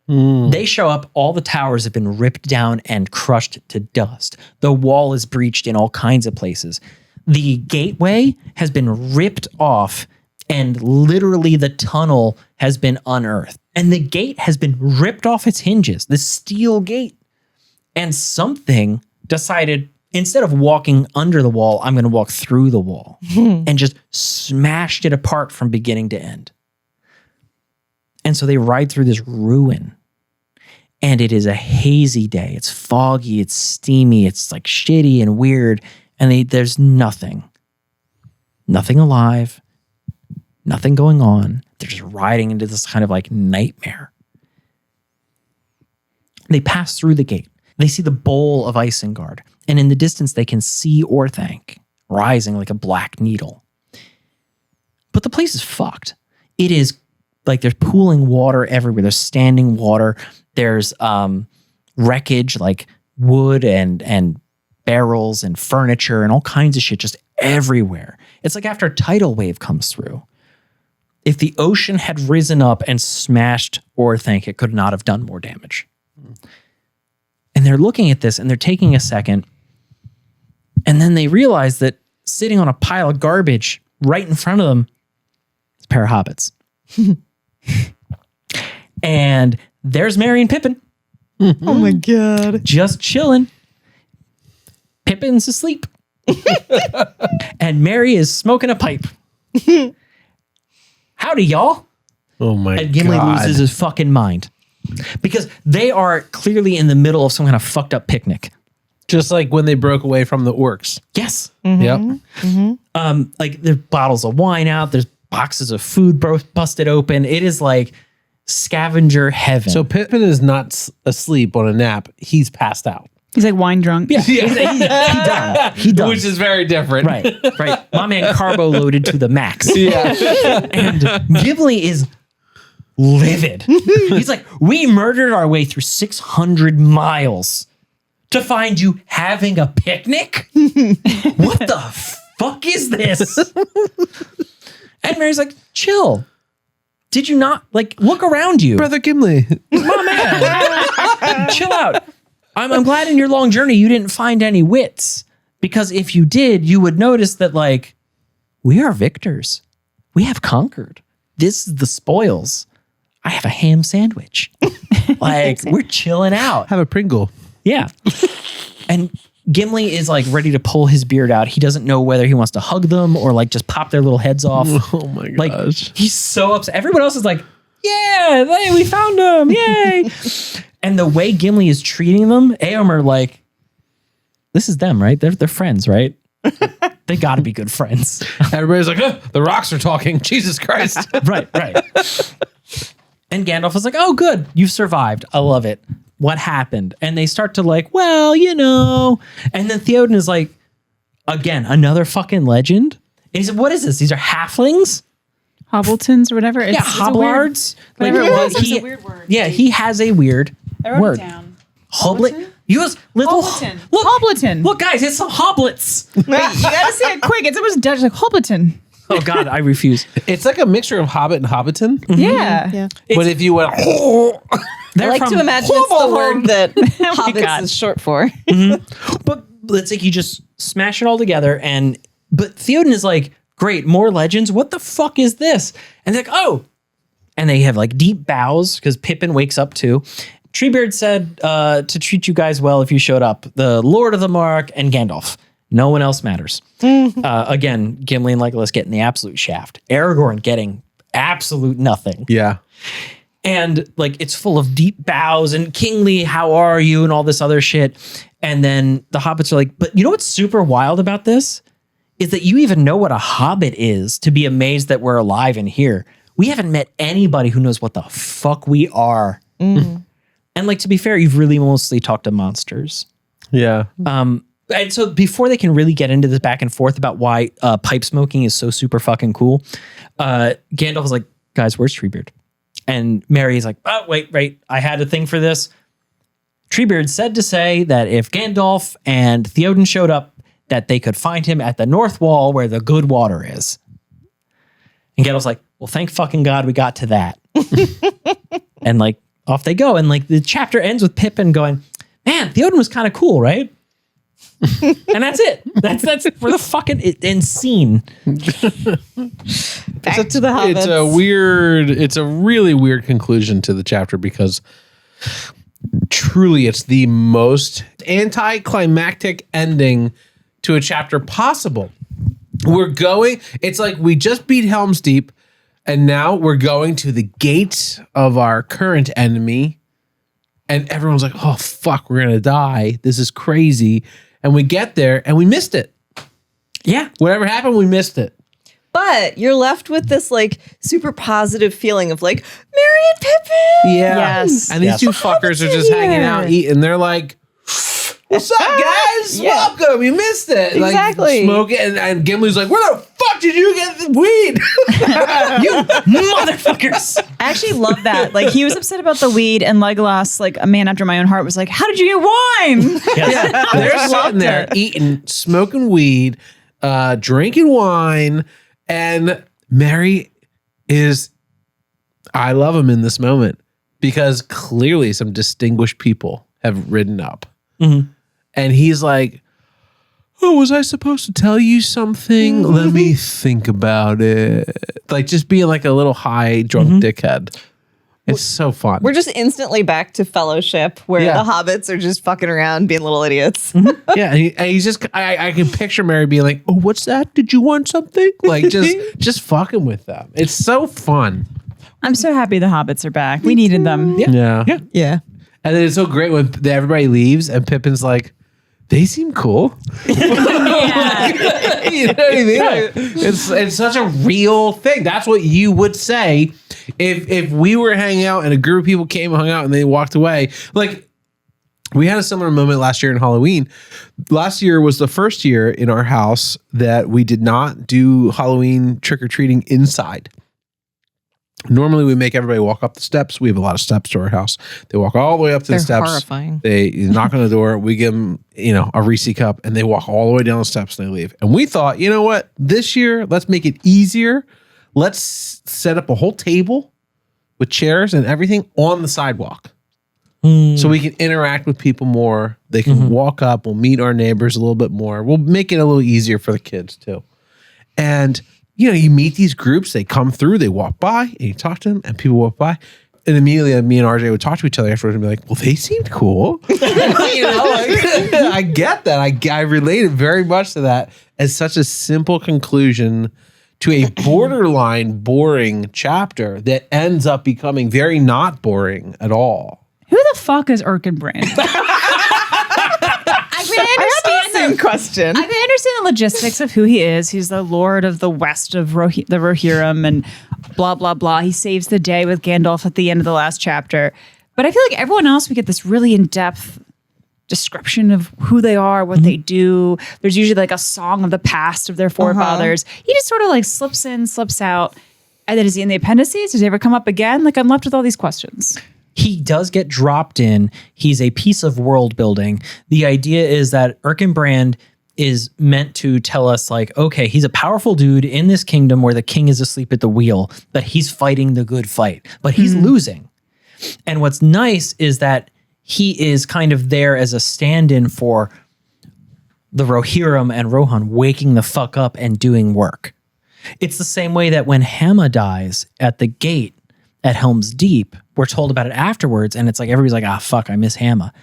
They show up, all the towers have been ripped down and crushed to dust. The wall is breached in all kinds of places. The gateway has been ripped off, and literally the tunnel has been unearthed. And the gate has been ripped off its hinges, the steel gate. And something decided, instead of walking under the wall, I'm going to walk through the wall and just smashed it apart from beginning to end. And so they ride through this ruin. And it is a hazy day. It's foggy, it's steamy, it's like shitty and weird. And there's nothing alive, nothing going on. They're just riding into this kind of like nightmare. They pass through the gate. They see the bowl of Isengard. And in the distance, they can see Orthanc rising like a black needle. But the place is fucked. It is like there's pooling water everywhere. There's standing water. There's wreckage like wood and barrels and furniture and all kinds of shit just everywhere. It's like after a tidal wave comes through. If the ocean had risen up and smashed Orthanc, it could not have done more damage. And they're looking at this and they're taking a second. And then they realize that sitting on a pile of garbage right in front of them is a pair of hobbits. And there's Merry and Pippin. Oh my God. Just chilling. Pippin's asleep. And Merry is smoking a pipe. Howdy, y'all. Oh my god. And Gimli loses his fucking mind. Because they are clearly in the middle of some kind of fucked up picnic. Just like when they broke away from the orcs. Yes. Yep. Like there's bottles of wine out. There's boxes of food busted open. It is like scavenger heaven. So Pippin is not asleep on a nap. He's passed out. He's like wine drunk. yeah, he done. He done. Which is very different. Right. My man carbo loaded to the max. Yeah. And Gimli is livid. He's like, we murdered our way through 600 miles to find you having a picnic? What the fuck is this? And Mary's like, chill. Did you not, like, look around you? Brother Gimli. My man. Chill out. I'm glad in your long journey you didn't find any wits. Because if you did, you would notice that, like, we are victors. We have conquered. This is the spoils. I have a ham sandwich. Like, we're chilling out. Have a Pringle. Yeah. And Gimli is like ready to pull his beard out. He doesn't know whether he wants to hug them or like just pop their little heads off. Oh my gosh. Like, he's so upset. Everyone else is like, yeah, hey, we found them. Yay. And the way Gimli is treating them, Éomer like, this is them, right? They're friends, right? They got to be good friends. Everybody's like, the rocks are talking. Jesus Christ. Right. And Gandalf was like, oh, good. You've survived. I love it. What happened? And they start to like, well, you know. And then Theoden is like, again, another fucking legend. And he said, what is this? These are halflings? Hobbletons or whatever. It's, hoblards. Whatever it was. He, It's a weird word. Yeah, he has a weird I wrote word. it down. Hoblet. Use little. Hobbleton. Look, Hobbleton. look, guys, it's some hoblets. Wait, you gotta say it quick. It's almost Dutch, like Hobbleton. Oh God, I refuse. It's like a mixture of Hobbit and Hobbiton. Yeah. But if you went, I like to imagine it's the word that Hobbits God. is short for. But it's like you just smash it all together, but Theoden is like, great, more legends. What the fuck is this? And they're like, oh, and they have like deep bows because Pippin wakes up too. Treebeard said to treat you guys well if you showed up. The Lord of the Mark and Gandalf. No one else matters. Again, Gimli and Legolas getting the absolute shaft. Aragorn getting absolute nothing. yeah. And like it's full of deep bows and kingly, how are you? And all this other shit. And then the hobbits are like, but you know what's super wild about this? Is that you even know what a hobbit is to be amazed that we're alive and here. We haven't met anybody who knows what the fuck we are. And like, to be fair, you've really mostly talked to monsters. Yeah. And so before they can really get into this back and forth about why pipe smoking is so super fucking cool, Gandalf was like, guys, where's Treebeard? And Merry's like, oh, wait, I had a thing for this. Treebeard said to say that if Gandalf and Theoden showed up, that they could find him at the North Wall where the good water is. And Gandalf's like, well, thank fucking God we got to that. And like off they go. And like the chapter ends with Pippin going, man, Theoden was kind of cool, right? And that's it. That's for the fucking end scene. Back to the Hobbits. It's a really weird conclusion to the chapter because truly it's the most anticlimactic ending to a chapter possible. It's like we just beat Helm's Deep and now we're going to the gates of our current enemy and everyone's like, oh fuck, we're gonna die. This is crazy. And we get there and we missed it. Yeah. Whatever happened, we missed it. But you're left with this like super positive feeling of like Merry and Pippin. Yeah. Yes. And these two fuckers are just hanging out, eating. They're like, what's up, guys? Yeah. Welcome. You missed it. Exactly. Like, smoking. And Gimli's like, where the fuck did you get the weed? You motherfuckers. I actually love that. Like he was upset about the weed, and Legolas, like a man after my own heart, was like, "How did you get wine?" Yeah. They're sitting there eating, smoking weed, drinking wine. And Mary I love him in this moment because clearly some distinguished people have ridden up. Mm-hmm. And he's like, oh, was I supposed to tell you something? Let me think about it. Like just being like a little high drunk dickhead. It's so fun. We're just instantly back to Fellowship where the hobbits are just fucking around being little idiots. Yeah, and he's just I can picture Mary being like, "Oh, what's that? Did you want something?" Like just fucking with them. It's so fun. I'm so happy the hobbits are back. We needed them. Yeah. Yeah. And then it's so great when everybody leaves and Pippin's like, "They seem cool." You know what I mean? Like, it's such a real thing. That's what you would say if we were hanging out and a group of people came and hung out and they walked away. Like we had a similar moment last year in Halloween. Last year was the first year in our house that we did not do Halloween trick-or-treating inside. Normally we make everybody walk up the steps. We have a lot of steps to our house. They walk all the way up to the steps. Horrifying. They knock on the door. We give them, a Reese cup and they walk all the way down the steps and they leave. And we thought, you know what? This year, let's make it easier. Let's set up a whole table with chairs and everything on the sidewalk. So we can interact with people more. They can walk up. We'll meet our neighbors a little bit more. We'll make it a little easier for the kids too. And you meet these groups, they come through, they walk by, and you talk to them, and people walk by. And immediately me and RJ would talk to each other afterwards and be like, well, they seemed cool. I get that. I related very much to that as such a simple conclusion to a borderline boring chapter that ends up becoming very not boring at all. Who the fuck is Erkenbrand? I I have the same question. I can understand the logistics of who he is. He's the lord of the west of the Rohirrim and blah, blah, blah. He saves the day with Gandalf at the end of the last chapter. But I feel like everyone else, we get this really in-depth description of who they are, what they do. There's usually like a song of the past of their forefathers. He just sort of like slips in, slips out. And then is he in the appendices? Does he ever come up again? Like I'm left with all these questions. He does get dropped in. He's a piece of world building. The idea is that Erkenbrand is meant to tell us like, okay, he's a powerful dude in this kingdom where the king is asleep at the wheel, but he's fighting the good fight, but he's losing. And what's nice is that he is kind of there as a stand-in for the Rohirrim and Rohan waking the fuck up and doing work. It's the same way that when Hamma dies at the gate at Helm's Deep, we're told about it afterwards, and it's like everybody's like, ah, fuck, I miss Hamma.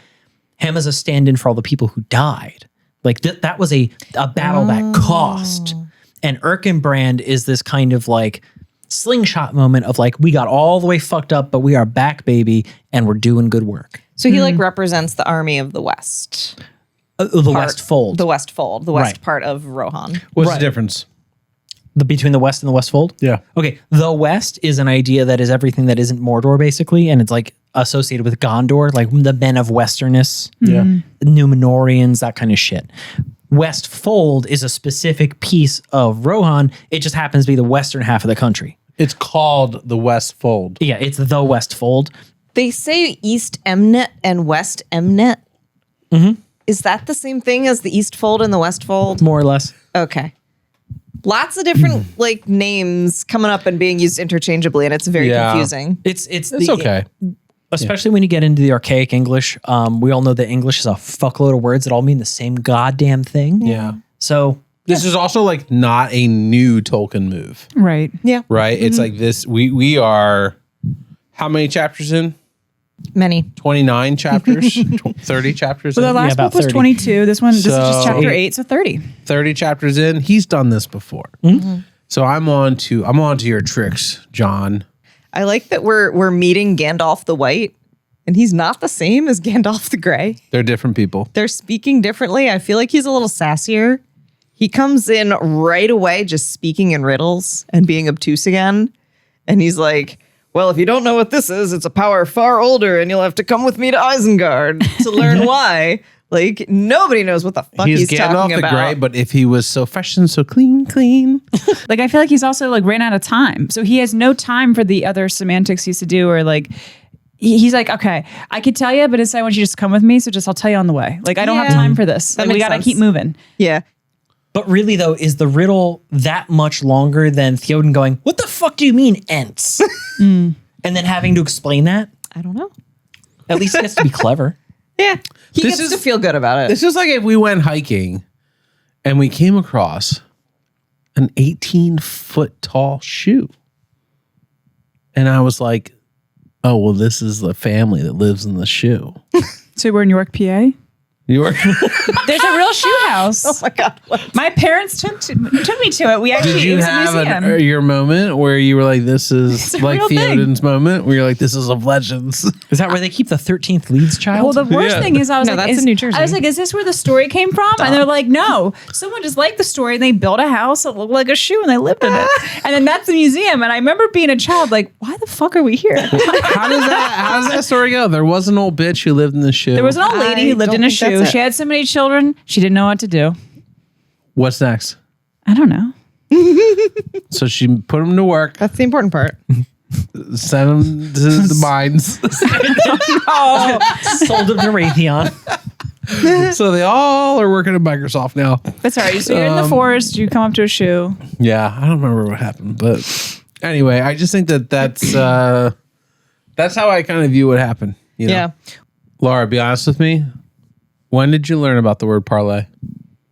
Hamma's a stand-in for all the people who died. Like that was a battle that cost. And Erkenbrand is this kind of like slingshot moment of like, we got all the way fucked up, but we are back, baby, and we're doing good work. So he like represents the army of the West. The West Fold. The West Fold. The West part of Rohan. What's the difference? Between the West and the West Fold? Yeah. Okay. The West is an idea that is everything that isn't Mordor, basically, and it's like associated with Gondor, like the men of Westerness, Numenorians, that kind of shit. West Fold is a specific piece of Rohan. It just happens to be the western half of the country. It's called the West Fold. Yeah, it's the West Fold. They say East Emnet and West Emnet. Is that the same thing as the East Fold and the West Fold? More or less. Okay. Lots of different like names coming up and being used interchangeably, and it's very confusing. It's okay. Especially when you get into the archaic English. We all know that English is a fuckload of words that all mean the same goddamn thing. Yeah. So this is also like not a new Tolkien move, Right. Yeah. right? It's like this. We are how many chapters in? Many. 29 chapters, 30 chapters So the in. last about book was 30. 22. This one, this is just So- chapter 8, so 30. 30 chapters in. He's done this before. So I'm on to your tricks, John. I like that we're meeting Gandalf the White, and he's not the same as Gandalf the Gray. They're different people. They're speaking differently. I feel like he's a little sassier. He comes in right away just speaking in riddles and being obtuse again. And he's like, well, if you don't know what this is, it's a power far older, and you'll have to come with me to Isengard to learn why. Like, nobody knows what the fuck he's Gandalf talking the about. Grey, but if he was so fresh and so clean. Like, I feel like he's also like ran out of time. So he has no time for the other semantics he used to do, or like, he's like, okay, I could tell you, but instead I want you to just come with me. So just I'll tell you on the way. Like, I don't have Yeah. time for this. That Like, we makes got to sense. keep moving. Yeah. But really, though, is the riddle that much longer than Theoden going, what the fuck do you mean, Ents? And then having to explain that? I don't know. At least it gets to be clever. Yeah. He This gets is- to feel good about it. This is like if we went hiking and we came across an 18-foot tall shoe. And I was like, oh, well, this is the family that lives in the shoe. So we're in York, PA. You were There's a real shoe house. Oh my God. What? My parents took me to it. We actually Did it you was a have museum. your moment where you were like, this is a like real thing. Theoden's moment where you're like, this is of legends. Is that where they keep the 13th Leeds child? Well, the worst Yeah. thing is, I was No, like, that's in New Jersey. I was like, is this where the story came from? And they're like, no, someone just liked the story and they built a house that looked like a shoe and they lived in it. And then that's the museum. And I remember being a child, like, why the fuck are we here? How does that story go? There was an old bitch who lived in the shoe. There was an old lady I who lived don't in a think that's shoe. it. She had so many children, she didn't know what to do. What's next? I don't know. So she put him to work, That's the important part. sent him to the mines. sold him to Raytheon. So they all are working at Microsoft now. That's all right. So you're in the forest, you come up to a shoe. Yeah, I don't remember what happened, but anyway, I just think that's how I kind of view what happened. You know? Yeah. Laura, be honest with me. When did you learn about the word parlay?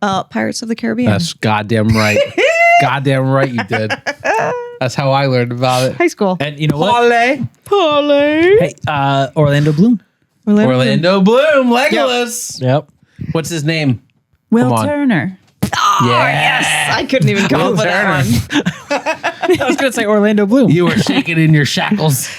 Pirates of the Caribbean. That's goddamn right. Goddamn right you did. That's how I learned about it. High school. And you know what? Parlay. Hey, Orlando Bloom. Orlando Bloom, Legolas. Yep. What's his name? Will Come on. Turner. Yes. I couldn't even come up with that one. I was going to say Orlando Bloom. You were shaking in your shackles.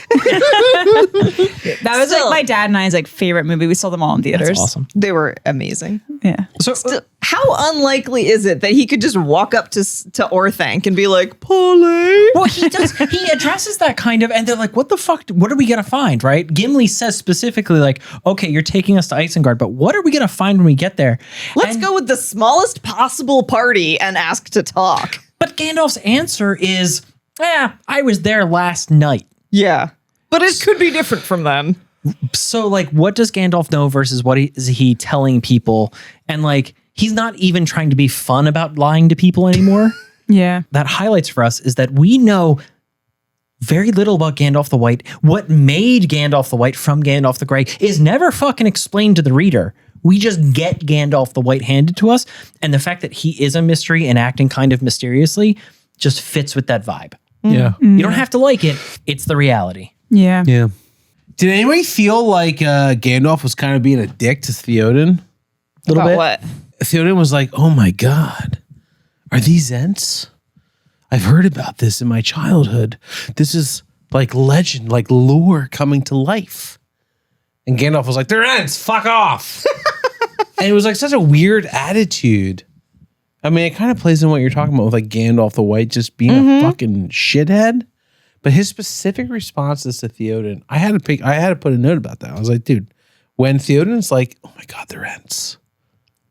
That was Still. like my dad and I's like favorite movie. We saw them all in theaters. That's awesome. They were amazing. Yeah. So, How unlikely is it that he could just walk up to Orthanc and be like, Polly? well, he does. He addresses that kind of, and they're like, "What the fuck? What are we gonna find?" Right? Gimli says specifically, like, "Okay, you're taking us to Isengard, but what are we gonna find when we get there?" Let's And- go with the smallest possible party and ask to talk. But Gandalf's answer is, I was there last night." Yeah. But it could be different from then. So, like, what does Gandalf know versus what is he telling people? And like, he's not even trying to be fun about lying to people anymore. Yeah. That highlights for us is that we know very little about Gandalf the White. What made Gandalf the White from Gandalf the Grey is never fucking explained to the reader. We just get Gandalf the White handed to us. And the fact that he is a mystery and acting kind of mysteriously just fits with that vibe. Yeah. You don't have to like it. It's the reality. Yeah. Yeah. Did anybody feel like Gandalf was kind of being a dick to Theoden? Little About bit. what? Theoden was like, oh my God, are these Ents? I've heard about this in my childhood. This is like legend, like lore coming to life. And Gandalf was like, they're Ents, fuck off. And it was like such a weird attitude. I mean, it kind of plays in what you're talking about with like Gandalf the White just being a fucking shithead. But his specific responses to Theoden, I had to put a note about that. I was like, dude, when Theoden's like, oh my God, they're Ents.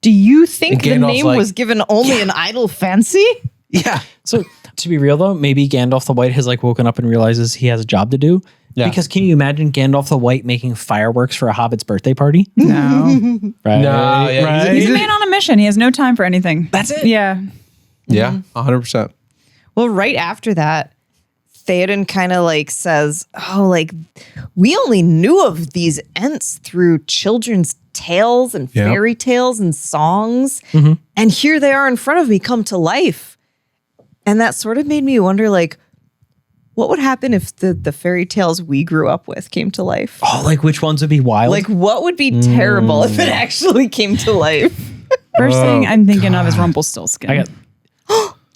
Do you think And the Gandalf's name like, was given only an idle fancy? Yeah. So to be real though, maybe Gandalf the White has like woken up and realizes he has a job to do. Yeah. Because can you imagine Gandalf the White making fireworks for a Hobbit's birthday party? No. Right. No, yeah, Right. He's a man on a mission. He has no time for anything. That's it. Yeah. Yeah, 100%. Well, right after that, Theoden kind of like says, oh, like we only knew of these Ents through children's tales and fairy tales and songs. And here they are in front of me, come to life. And that sort of made me wonder, like, what would happen if the fairy tales we grew up with came to life? Oh, like which ones would be wild? Like, what would be terrible if it actually came to life? First thing I'm thinking of is Rumpelstiltskin.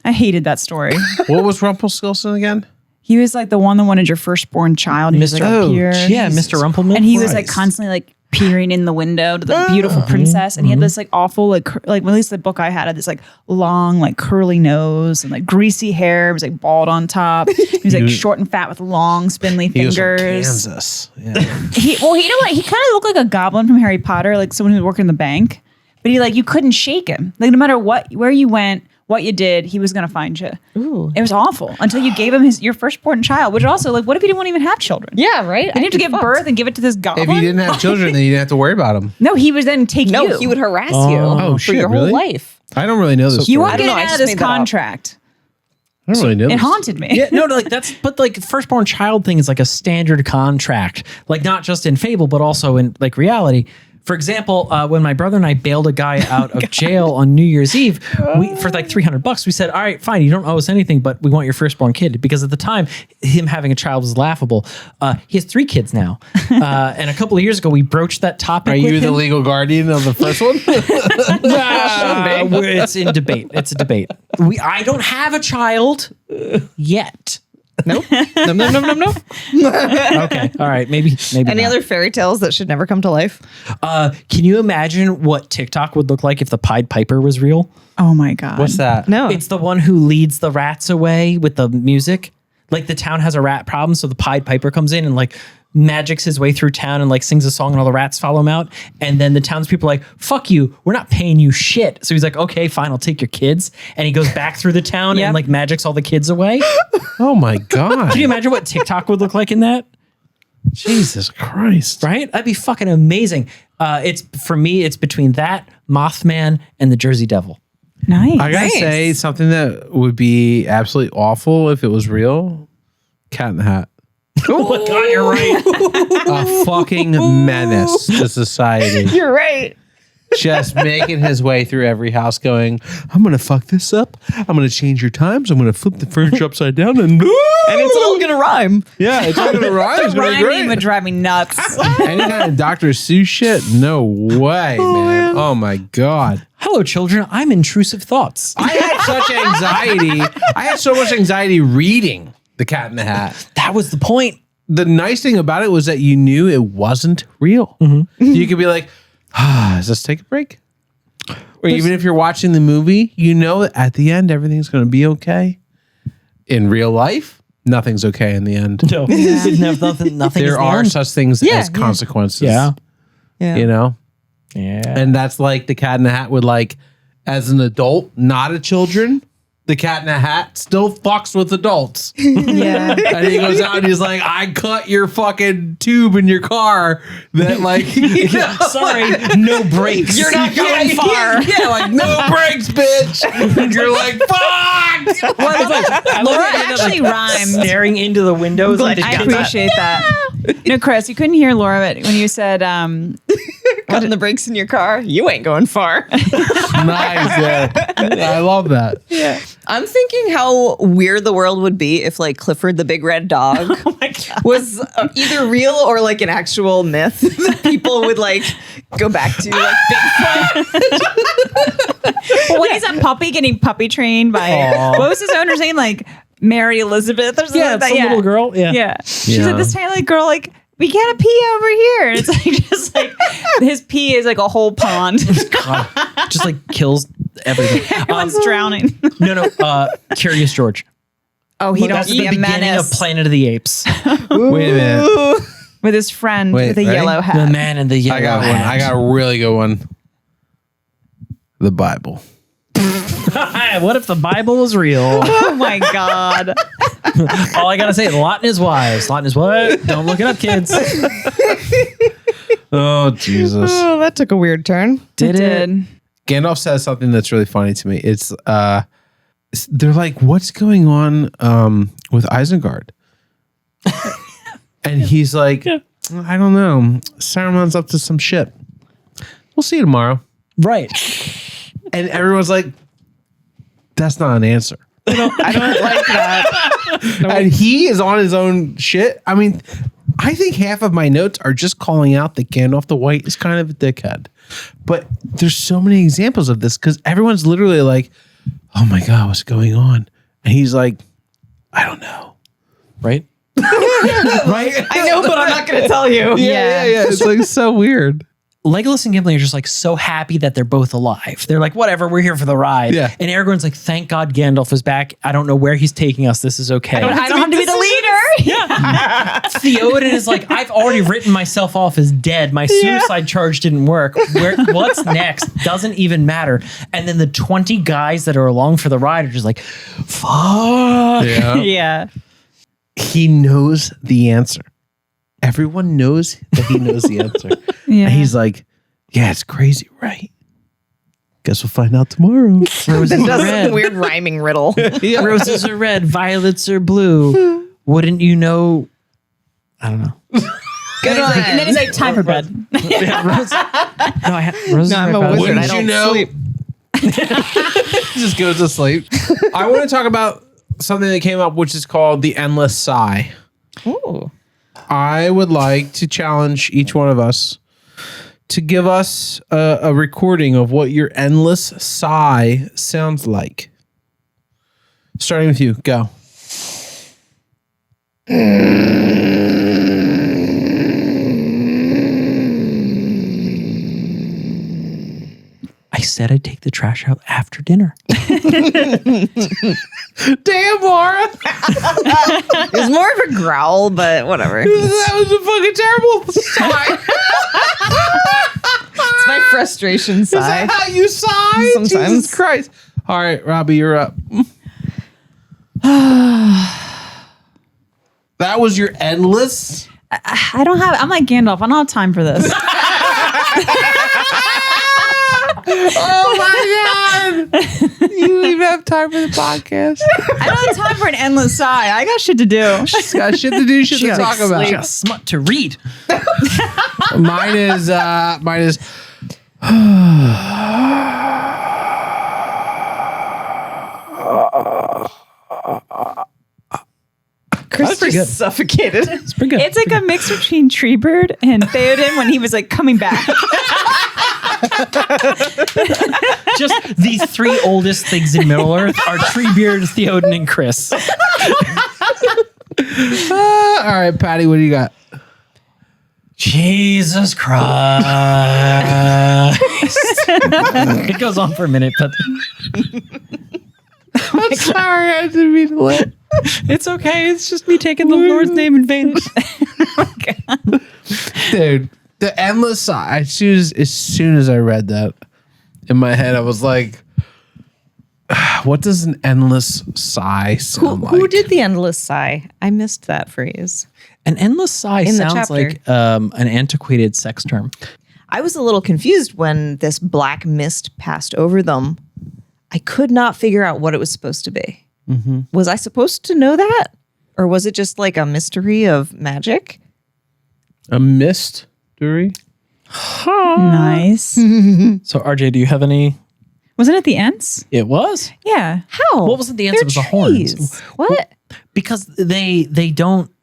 I hated that story. What was Rumpelstiltskin again? He was like the one that wanted your firstborn child. And Mr. Like, appear. Yeah, Mr. Rumpelman. And he was like constantly like peering in the window to the beautiful princess. And he had this like awful, like at least the book I had this like long, like curly nose and like greasy hair. It was like bald on top. He was like short and fat with long, spindly He was from fingers. Kansas. Yeah. He kind of looked like a goblin from Harry Potter, like someone who worked in the bank. But he like, you couldn't shake him. Like no matter where you went, what you did, he was going to find you. Ooh. It was awful until you gave him your firstborn child, which also like, what if he didn't even have children? Yeah, right. They need to give birth and give it to this goblin. If you didn't have children, then you didn't have to worry about them. No, he would then take you. No, he would harass you for your whole life. I don't really know this. You story. weren't I don't getting know, I out just of this made that up. contract. I don't really know. It this. haunted me. Yeah, no, like but like firstborn child thing is like a standard contract, like not just in fable, but also in like reality. For example, when my brother and I bailed a guy out of jail on New Year's Eve, for like $300, we said, all right, fine, you don't owe us anything, but we want your firstborn kid. Because at the time, him having a child was laughable. He has 3 kids now. And a couple of years ago, we broached that topic. Are with you him. the legal guardian of the first one? It's in debate. It's a debate. I don't have a child yet. Nope. No. Okay. All right. Maybe. Any not. other fairy tales that should never come to life? Can you imagine what TikTok would look like if the Pied Piper was real? Oh my God. What's that? No. It's the one who leads the rats away with the music. Like the town has a rat problem, so the Pied Piper comes in and like magics his way through town and like sings a song and all the rats follow him out. And then the townspeople are like, fuck you, we're not paying you shit. So he's like, okay, fine, I'll take your kids. And he goes back through the town and like magics all the kids away. Oh my God. Can you imagine what TikTok would look like in that? Jesus Christ. Right? That'd be fucking amazing. It's for me, it's between that, Mothman, and the Jersey Devil. Nice. I gotta say something that would be absolutely awful if it was real. Cat in the Hat. Oh my God, you're right. A fucking menace to society. You're right. Just making his way through every house going, I'm going to fuck this up. I'm going to change your times. I'm going to flip the furniture upside down. And And it's all going to rhyme. yeah, it's all going to rhyme. It's going to be Rhyming would great. drive me nuts. Any kind of Dr. Seuss shit? No way, man. Oh my God. Hello, children. I'm intrusive thoughts. I had such anxiety. I had so much anxiety reading The Cat in the Hat. That was the point. The nice thing about it was that you knew it wasn't real. You could be like, let's take a break. Or even if you're watching the movie, you know that at the end, everything's going to be okay. In real life, nothing's okay in the end. No, nothing is There the are end. such things as consequences. Yeah. You know? Yeah. And that's like the Cat in the Hat would like, as an adult, not a children, the Cat in the Hat still fucks with adults. Yeah. And he goes out and he's like, I cut your fucking tube in your car that like, Sorry, no brakes. You're not going far. Yeah, like no brakes, bitch. And you're like, fuck. Laura actually rhymed. Staring into the windows. Like I appreciate that. No, Chris, you couldn't hear Laura when you said, Cutting the brakes in your car, you ain't going far. Nice. Yeah. I love that. Yeah. I'm thinking how weird the world would be if like Clifford the Big Red Dog was either real or like an actual myth that people would like go back to, like Bigfoot. well, when he's a puppy getting puppy trained by, what was his owner's name? Like Mary Elizabeth or something like that. it's a little girl. Yeah. Yeah. She's Yeah. like this tiny like girl, like, we gotta pee over here. And it's like just like his pee is like a whole pond. Just like kills everything. Everyone's drowning. No. Curious George. Oh, he That's don't the eat a beginning menace of Planet of the Apes. Wait a minute. with his friend Wait, with a ready? yellow The hat. man in the yellow I got one. hat. I got a really good one. The Bible. What if the Bible was real? Oh my God. All I gotta say, Lot and his wives. Lot and his what? Don't look it up, kids. Oh, Jesus. Oh, that took a weird turn. Did it? Gandalf says something that's really funny to me. It's they're like, what's going on with Isengard? And he's like, I don't know. Saruman's up to some shit. We'll see you tomorrow. Right. And everyone's like, that's not an answer. I don't like that. And he is on his own shit. I mean, I think half of my notes are just calling out that Gandalf the White is kind of a dickhead. But there's so many examples of this because everyone's literally like, oh my God, what's going on? And he's like, I don't know. Right? Right? I know, but I'm not going to tell you. Yeah. It's like so weird. Legolas and Gimli are just like so happy that they're both alive. They're like, whatever, we're here for the ride. Yeah. And Aragorn's like, thank God Gandalf is back. I don't know where he's taking us. This is okay. I don't have to be the leader. Theoden is like, I've already written myself off as dead. My suicide charge didn't work. What's next? Doesn't even matter. And then the 20 guys that are along for the ride are just like, fuck. Yeah. He knows the answer. Everyone knows that he knows the answer. And he's like, yeah, it's crazy, right? Guess we'll find out tomorrow. Roses are That's a red. weird rhyming riddle. Roses are red. Violets are blue. Wouldn't you know? I don't know. Good one. And then he's like, time for bed. Yeah, roses I'm are a red. wizard. Wouldn't I don't you know? sleep. Just goes to sleep. I want to talk about something that came up, which is called the endless sigh. Ooh. I would like to challenge each one of us to give us a recording of what your endless sigh sounds like. Starting with you, go. I said I'd take the trash out after dinner. Damn, Laura. It was more of a growl, but whatever. That was a fucking terrible sigh. It's my frustration Is sigh. that how you sigh? Sometimes. Jesus Christ. All right, Robbie, you're up. That was your endless? I'm like Gandalf. I don't have time for this. Oh my God. You don't even have time for the podcast. I don't have time for an endless sigh. I got shit to do. She's got shit to do, shit to talk about. She got smut to read. Mine is Chris pretty good. just suffocated. It's pretty good. It's like a mix between Treebird and Theoden when he was like coming back. Just the three oldest things in Middle Earth are Treebeard, Theoden, and Chris. all right, Patty, what do you got? Jesus Christ. It goes on for a minute, but I'm sorry, I didn't mean to let. it's okay. It's just me taking the Lord's name in vain. Dude, the endless sigh. As soon as I read that, in my head, I was like, what does an endless sigh sound like? Who did the endless sigh? I missed that phrase. An endless sigh In the sounds chapter. like an antiquated sex term. I was a little confused when this black mist passed over them. I could not figure out what it was supposed to be. Mm-hmm. Was I supposed to know that? Or was it just like a mystery of magic? A mystery? Nice. So, RJ, do you have any? Wasn't it the Ents? It was? Yeah. How? What wasn't the answer? They're It was the horns. trees. What? Because they're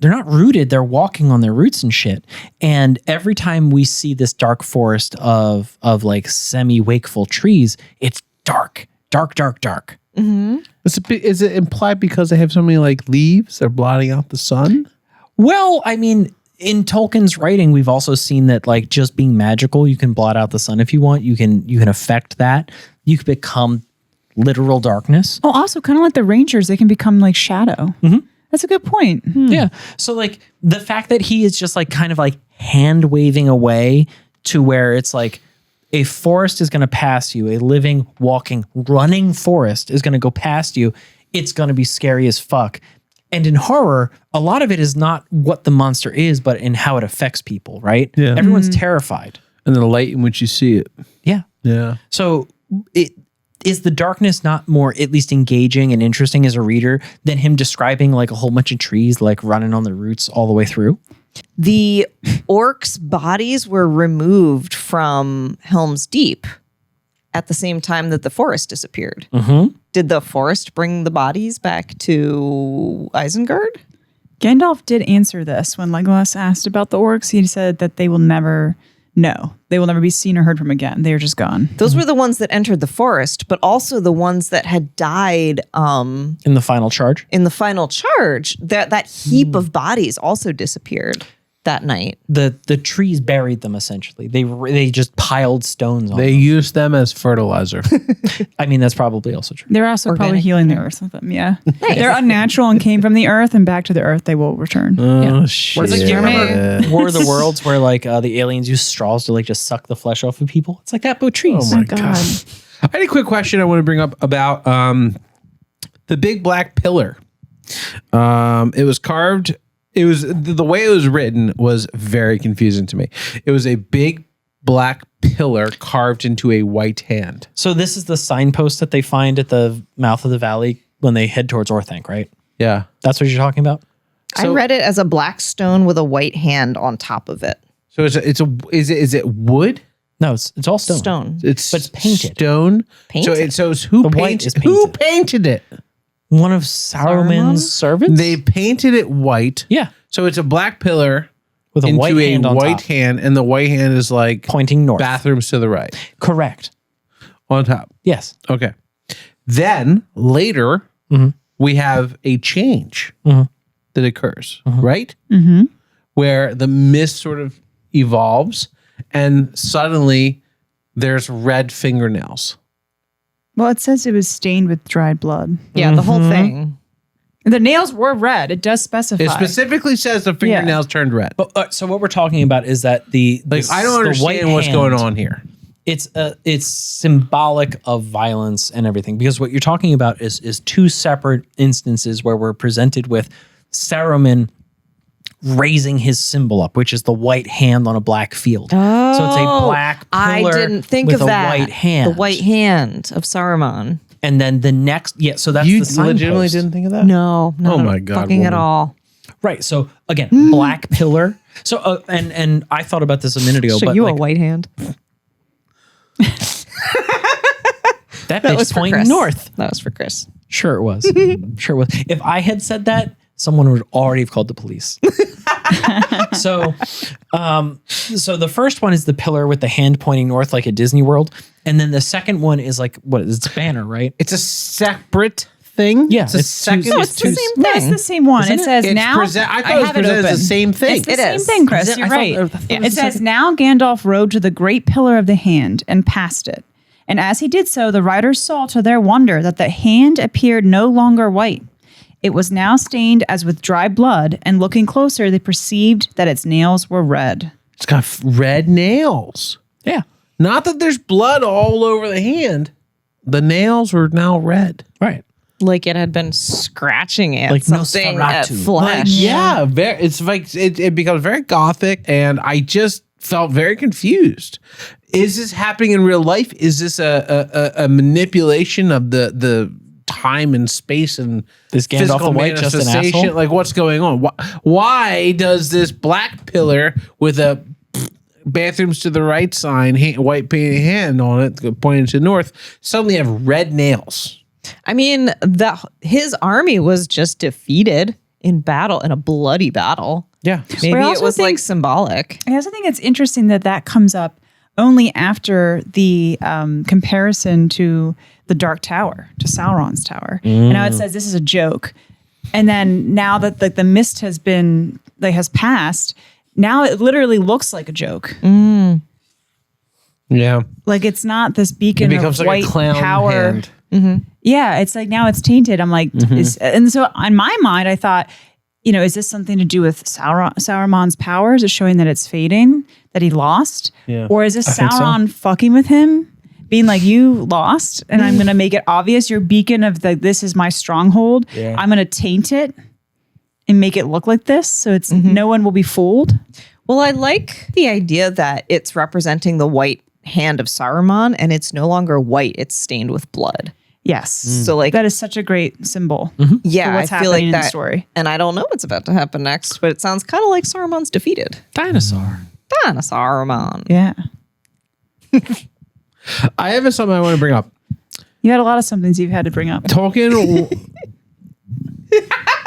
not rooted, they're walking on their roots and shit. And every time we see this dark forest of like semi-wakeful trees, it's dark. Is it implied because they have so many like leaves? They're blotting out the sun? Well, I mean, in Tolkien's writing, we've also seen that like just being magical, you can blot out the sun if you want. You can affect that. You can become literal darkness. Oh, also kind of like the Rangers, they can become like shadow. That's a good point. Yeah. So like the fact that he is just like kind of like hand waving away to where it's like a forest is going to pass you, a living, walking, running forest is going to go past you. It's going to be scary as fuck. And in horror, a lot of it is not what the monster is, but in how it affects people, right? Yeah. Everyone's terrified. And the light in which you see it. Yeah. Yeah. So is the darkness not more at least engaging and interesting as a reader than him describing like a whole bunch of trees like running on the roots all the way through? The orcs' bodies were removed from Helm's Deep at the same time that the forest disappeared. Did the forest bring the bodies back to Isengard? Gandalf did answer this when Legolas asked about the orcs. He said that they will never be seen or heard from again. They're just gone. Those were the ones that entered the forest, but also the ones that had died In the final charge? in the final charge. That heap of bodies also disappeared that night. The trees buried them essentially. They just piled stones on They them. use them as fertilizer. I mean, that's probably also true. They're also probably Organic. healing the earth with them. Yeah. They're unnatural and came from the earth, and back to the earth they will return. Oh, shit. What is it? Do you remember War of the Worlds where like the aliens use straws to like just suck the flesh off of people? It's like that, but with trees. Oh my God. I had a quick question I want to bring up about the big black pillar. It was carved. It was the way it was written was very confusing to me. It was a big black pillar carved into a white hand. So this is the signpost that they find at the mouth of the valley when they head towards Orthanc, right? Yeah. That's what you're talking about? I read it as a black stone with a white hand on top of it. So is it wood? No, it's all stone. Stone. But it's painted. Stone. Painted. So it's who The white painted? is Who painted. painted it? One of Saruman's servants? They painted it white. Yeah. So it's a black pillar With a into white hand on white top. hand, and the white hand is like Pointing north. bathrooms to the right Correct. on top. Yes. Okay. Then later we have a change that occurs, right? Where the mist sort of evolves, and suddenly there's red fingernails. Well, it says it was stained with dried blood. Yeah, the whole thing. The nails were red. It does specify. It specifically says the fingernails turned red. But so what we're talking about is that the I don't the white understand what's hand, going on here. It's symbolic of violence and everything, because what you're talking about is two separate instances where we're presented with Saruman raising his symbol up, which is the white hand on a black field. So it's a black pillar I didn't think with of a that. white hand. The white hand of Saruman. And then the next, so that's You the signpost. legitimately didn't think of that? No, Oh my God, fucking at woman. all. Right. So again, black pillar. So and I thought about this a minute ago, Show but you like, a white hand. that That bitch was for pointing Chris. north. That was for Chris. Sure it was. Sure it was. If I had said that, someone would already have called the police. So the first one is the pillar with the hand pointing north like at Disney World. And then the second one is like, what is it? It's a banner, right? It's a separate thing? Yeah, It's a it's second. two- No, it's the same No, it's the same one. Isn't It it? says It's now. I thought it was have it presented as open. the same thing. It's the It same is. thing, Chris. Is it? You're I thought- right. I thought it was It the says, second- now Gandalf rode to the great pillar of the hand and passed it. And as he did so, the riders saw to their wonder that the hand appeared no longer white. It was now stained as with dry blood, and looking closer, they perceived that its nails were red. It's got red nails. Yeah. Not that there's blood all over the hand. The nails are now red. Right. Like it had been scratching at Like something at Nosferatu. flesh. Yeah, it's like it becomes very gothic, and I just felt very confused. Is this happening in real life? Is this a manipulation of the time and space and Is Gandalf physical the White just an manifestation? asshole? Like, what's going on? Why does this black pillar with a bathrooms to the right sign, white painted hand on it, pointing to the north, suddenly have red nails? I mean, his army was just defeated in battle, in a bloody battle. Yeah. Maybe I it also was like think- symbolic. I also think it's interesting that comes up only after the comparison to the Dark Tower, to Sauron's tower. And now it says this is a joke. And then now that the mist has passed, now it literally looks like a joke. Yeah. Like it's not this beacon It becomes of like white a clown power. hand. Yeah, it's like now it's tainted. I'm like, and so in my mind, I thought, is this something to do with Saruman's powers? Is it showing that it's fading, that he lost? Yeah. Or is this think so. Sauron fucking with him? Being like, you lost, and I'm going to make it obvious. Your beacon of this is my stronghold. Yeah. I'm going to taint it and make it look like this. So it's no one will be fooled. Well, I like the idea that it's representing the white hand of Saruman, and it's no longer white; it's stained with blood. Yes. So like That is such a great symbol. yeah, what's I feel like happening in the that story. And I don't know what's about to happen next, but it sounds kind of like Saruman's defeated. Dinosaur. Saruman. Yeah. I have something I want to bring up. You had a lot of somethings you've had to bring up. Tolkien.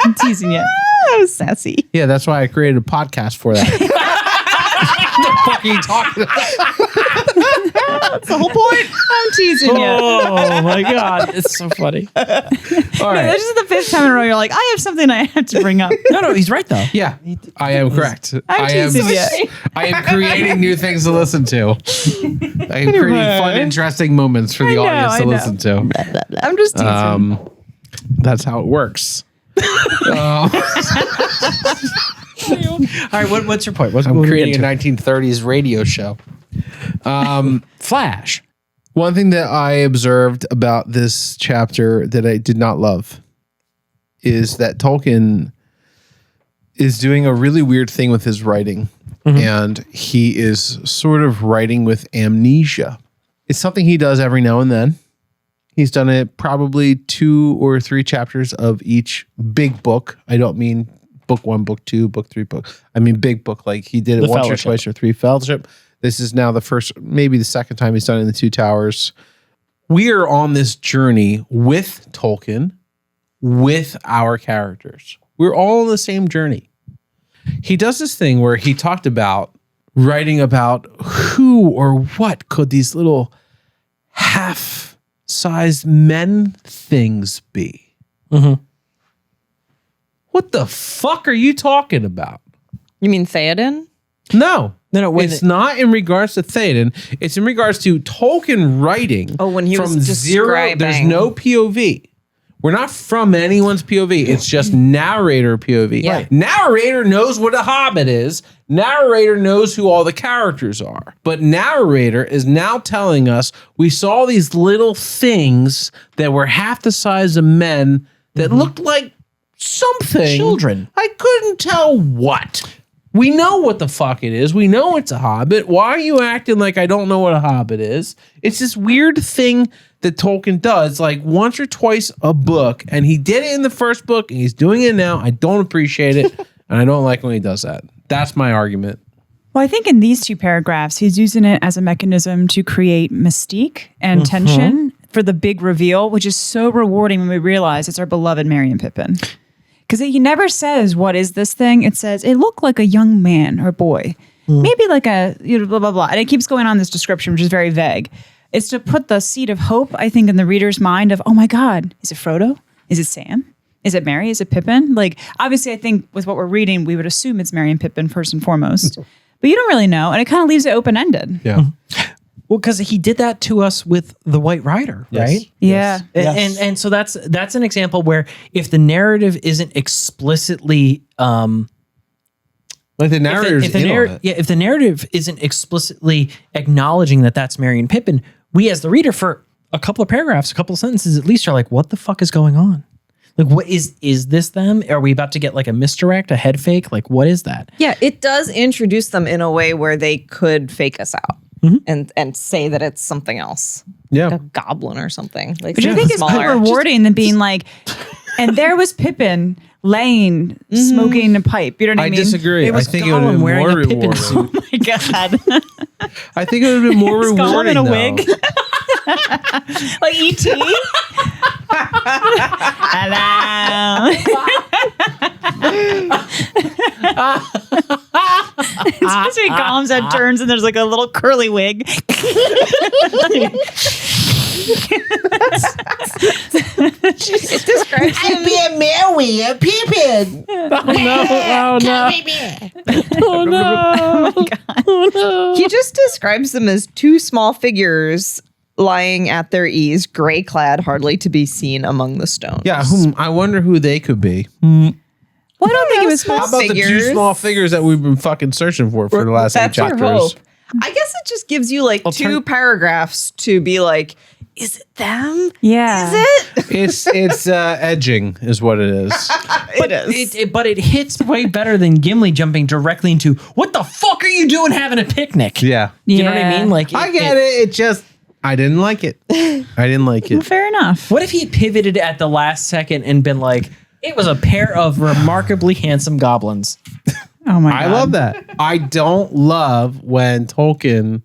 I'm teasing you. That was sassy. Yeah, that's why I created a podcast for that. What the fuck are you talking about? That's the whole point. I'm teasing you. Oh my God. It's so funny. All This right. is the fifth time in a row you're like, I have something I have to bring up. No, he's right though. Yeah, I am correct. I am. teasing you. I am creating new things to listen to. I am creating fun, interesting moments for the audience to listen to. I'm just teasing. That's how it works. All right, what's your point? I'm creating a 1930s radio show. Flash. One thing that I observed about this chapter that I did not love is that Tolkien is doing a really weird thing with his writing. And he is sort of writing with amnesia. It's something he does every now and then. He's done it probably 2 or 3 chapters of each big book. I don't mean book 1, book 2, book 3, book. I mean big book. Like he did it The once Fellowship. or twice or 3 Fellowship. This is now the first, maybe the second time he's done it in the 2 Towers. We are on this journey with Tolkien, with our characters. We're all on the same journey. He does this thing where he talked about writing about who or what could these little half-sized men things be. What the fuck are you talking about? You mean Theoden? No. No, It's not in regards to Theoden. It's in regards to Tolkien writing. Oh, when he was from zero, there's describing- no POV. We're not from anyone's POV. It's just narrator POV. Yeah. Right. Narrator knows what a hobbit is. Narrator knows who all the characters are. But narrator is now telling us we saw these little things that were half the size of men that looked like something. Children. I couldn't tell what. We know what the fuck it is. We know it's a hobbit. Why are you acting like I don't know what a hobbit is? It's this weird thing that Tolkien does like once or twice a book, and he did it in the first book and he's doing it now. I don't appreciate it, and I don't like when he does that. That's my argument. Well, I think in these 2 paragraphs, he's using it as a mechanism to create mystique and tension for the big reveal, which is so rewarding when we realize it's our beloved Merry and Pippin. Because he never says, what is this thing? It says, it looked like a young man or boy. Maybe like a, blah, blah, blah. And it keeps going on this description, which is very vague. It's to put the seed of hope, I think, in the reader's mind of, oh my God, is it Frodo? Is it Sam? Is it Merry? Is it Pippin? Like, obviously, I think with what we're reading, we would assume it's Merry and Pippin first and foremost. But you don't really know. And it kind of leaves it open-ended. Yeah. Well, because he did that to us with the White Rider, right? Yeah. And so that's an example where if the narrative isn't explicitly Like the narrator's if the in on it. if the narrative isn't explicitly acknowledging that that's Merry and Pippin, we as the reader for a couple of paragraphs, a couple of sentences at least are like, what the fuck is going on? Like, what is this them? Are we about to get like a misdirect, a head fake? Like, what is that? Yeah, it does introduce them in a way where they could fake us out and say that it's something else. Yeah. Like a goblin or something. Like Which I think is quite rewarding than being like, and there was Pippin laying, smoking a pipe. You know what I mean? I disagree. It was I think it would have Gollum been wearing more a Pippin rewarding. suit. Oh my God. I think it would have been more Is Gollum rewarding in a though. wig? Like E.T.? Hello. It's supposed to be Gollum's head turns and there's like a little curly wig. It describes him. Be a Mary, a Pippin. He just describes them as 2 small figures lying at their ease, gray clad, hardly to be seen among the stones. Yeah, I wonder who they could be. Well, I don't think it was How small about figures. the 2 small figures that we've been fucking searching for the last 8 That's your chapters? hope. I guess it just gives you like 2 paragraphs to be like, is it them? Yeah. Is it? It's edging is what it is. But it hits way better than Gimli jumping directly into, what the fuck are you doing having a picnic? Yeah. You know what I mean? Like I get it. It just, I didn't like it. I didn't like it. Fair enough. What if he pivoted at the last second and been like, it was a pair of remarkably handsome goblins? Oh my God. I love that. I don't love when Tolkien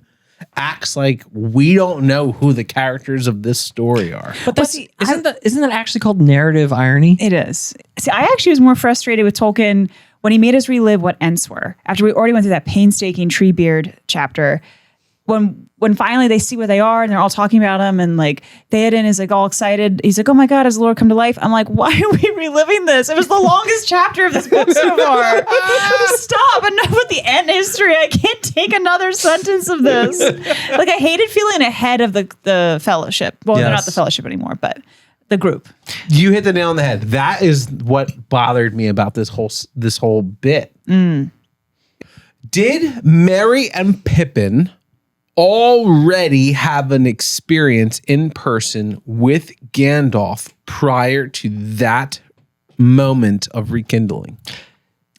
acts like we don't know who the characters of this story are. But isn't that actually called narrative irony? It is. See, I actually was more frustrated with Tolkien when he made us relive what Ents were. After we already went through that painstaking Treebeard chapter, when finally they see where they are and they're all talking about him, and like Theoden is like all excited. He's like, "Oh my God, has the Lord come to life?" I'm like, "Why are we reliving this? It was the longest chapter of this book so far. Stop! Enough with the end history. I can't take another sentence of this." Like, I hated feeling ahead of the Fellowship. Well, they're not the Fellowship anymore, but the group. You hit the nail on the head. That is what bothered me about this whole bit. Did Merry and Pippin already have an experience in person with Gandalf prior to that moment of rekindling?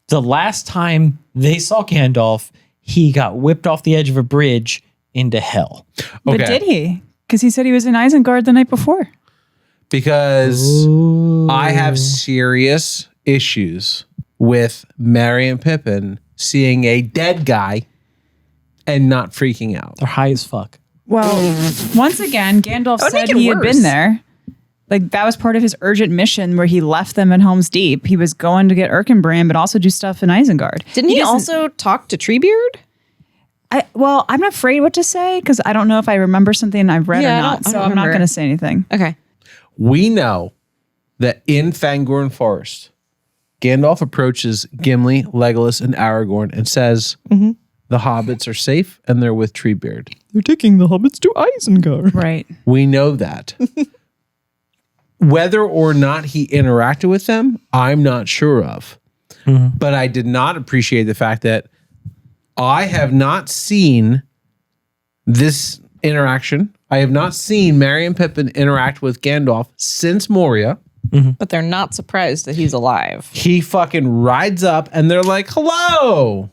The last time they saw Gandalf, he got whipped off the edge of a bridge into hell. But did he? Because he said he was in Isengard the night before. Because I have serious issues with Merry and Pippin seeing a dead guy and not freaking out. They're high as fuck. Well, once again, Gandalf said he had been there. Like, that was part of his urgent mission where he left them in Helm's Deep. He was going to get Erkenbrand, but also do stuff in Isengard. Didn't he also talk to Treebeard? I'm afraid what to say because I don't know if I remember something I've read or not. So I'm not going to say anything. Okay. We know that in Fangorn Forest, Gandalf approaches Gimli, Legolas, and Aragorn and says, the hobbits are safe and they're with Treebeard. They're taking the hobbits to Isengard. Right. We know that. Whether or not he interacted with them, I'm not sure of. But I did not appreciate the fact that I have not seen this interaction. I have not seen Merry and Pippin interact with Gandalf since Moria. But they're not surprised that he's alive. He fucking rides up and they're like, hello.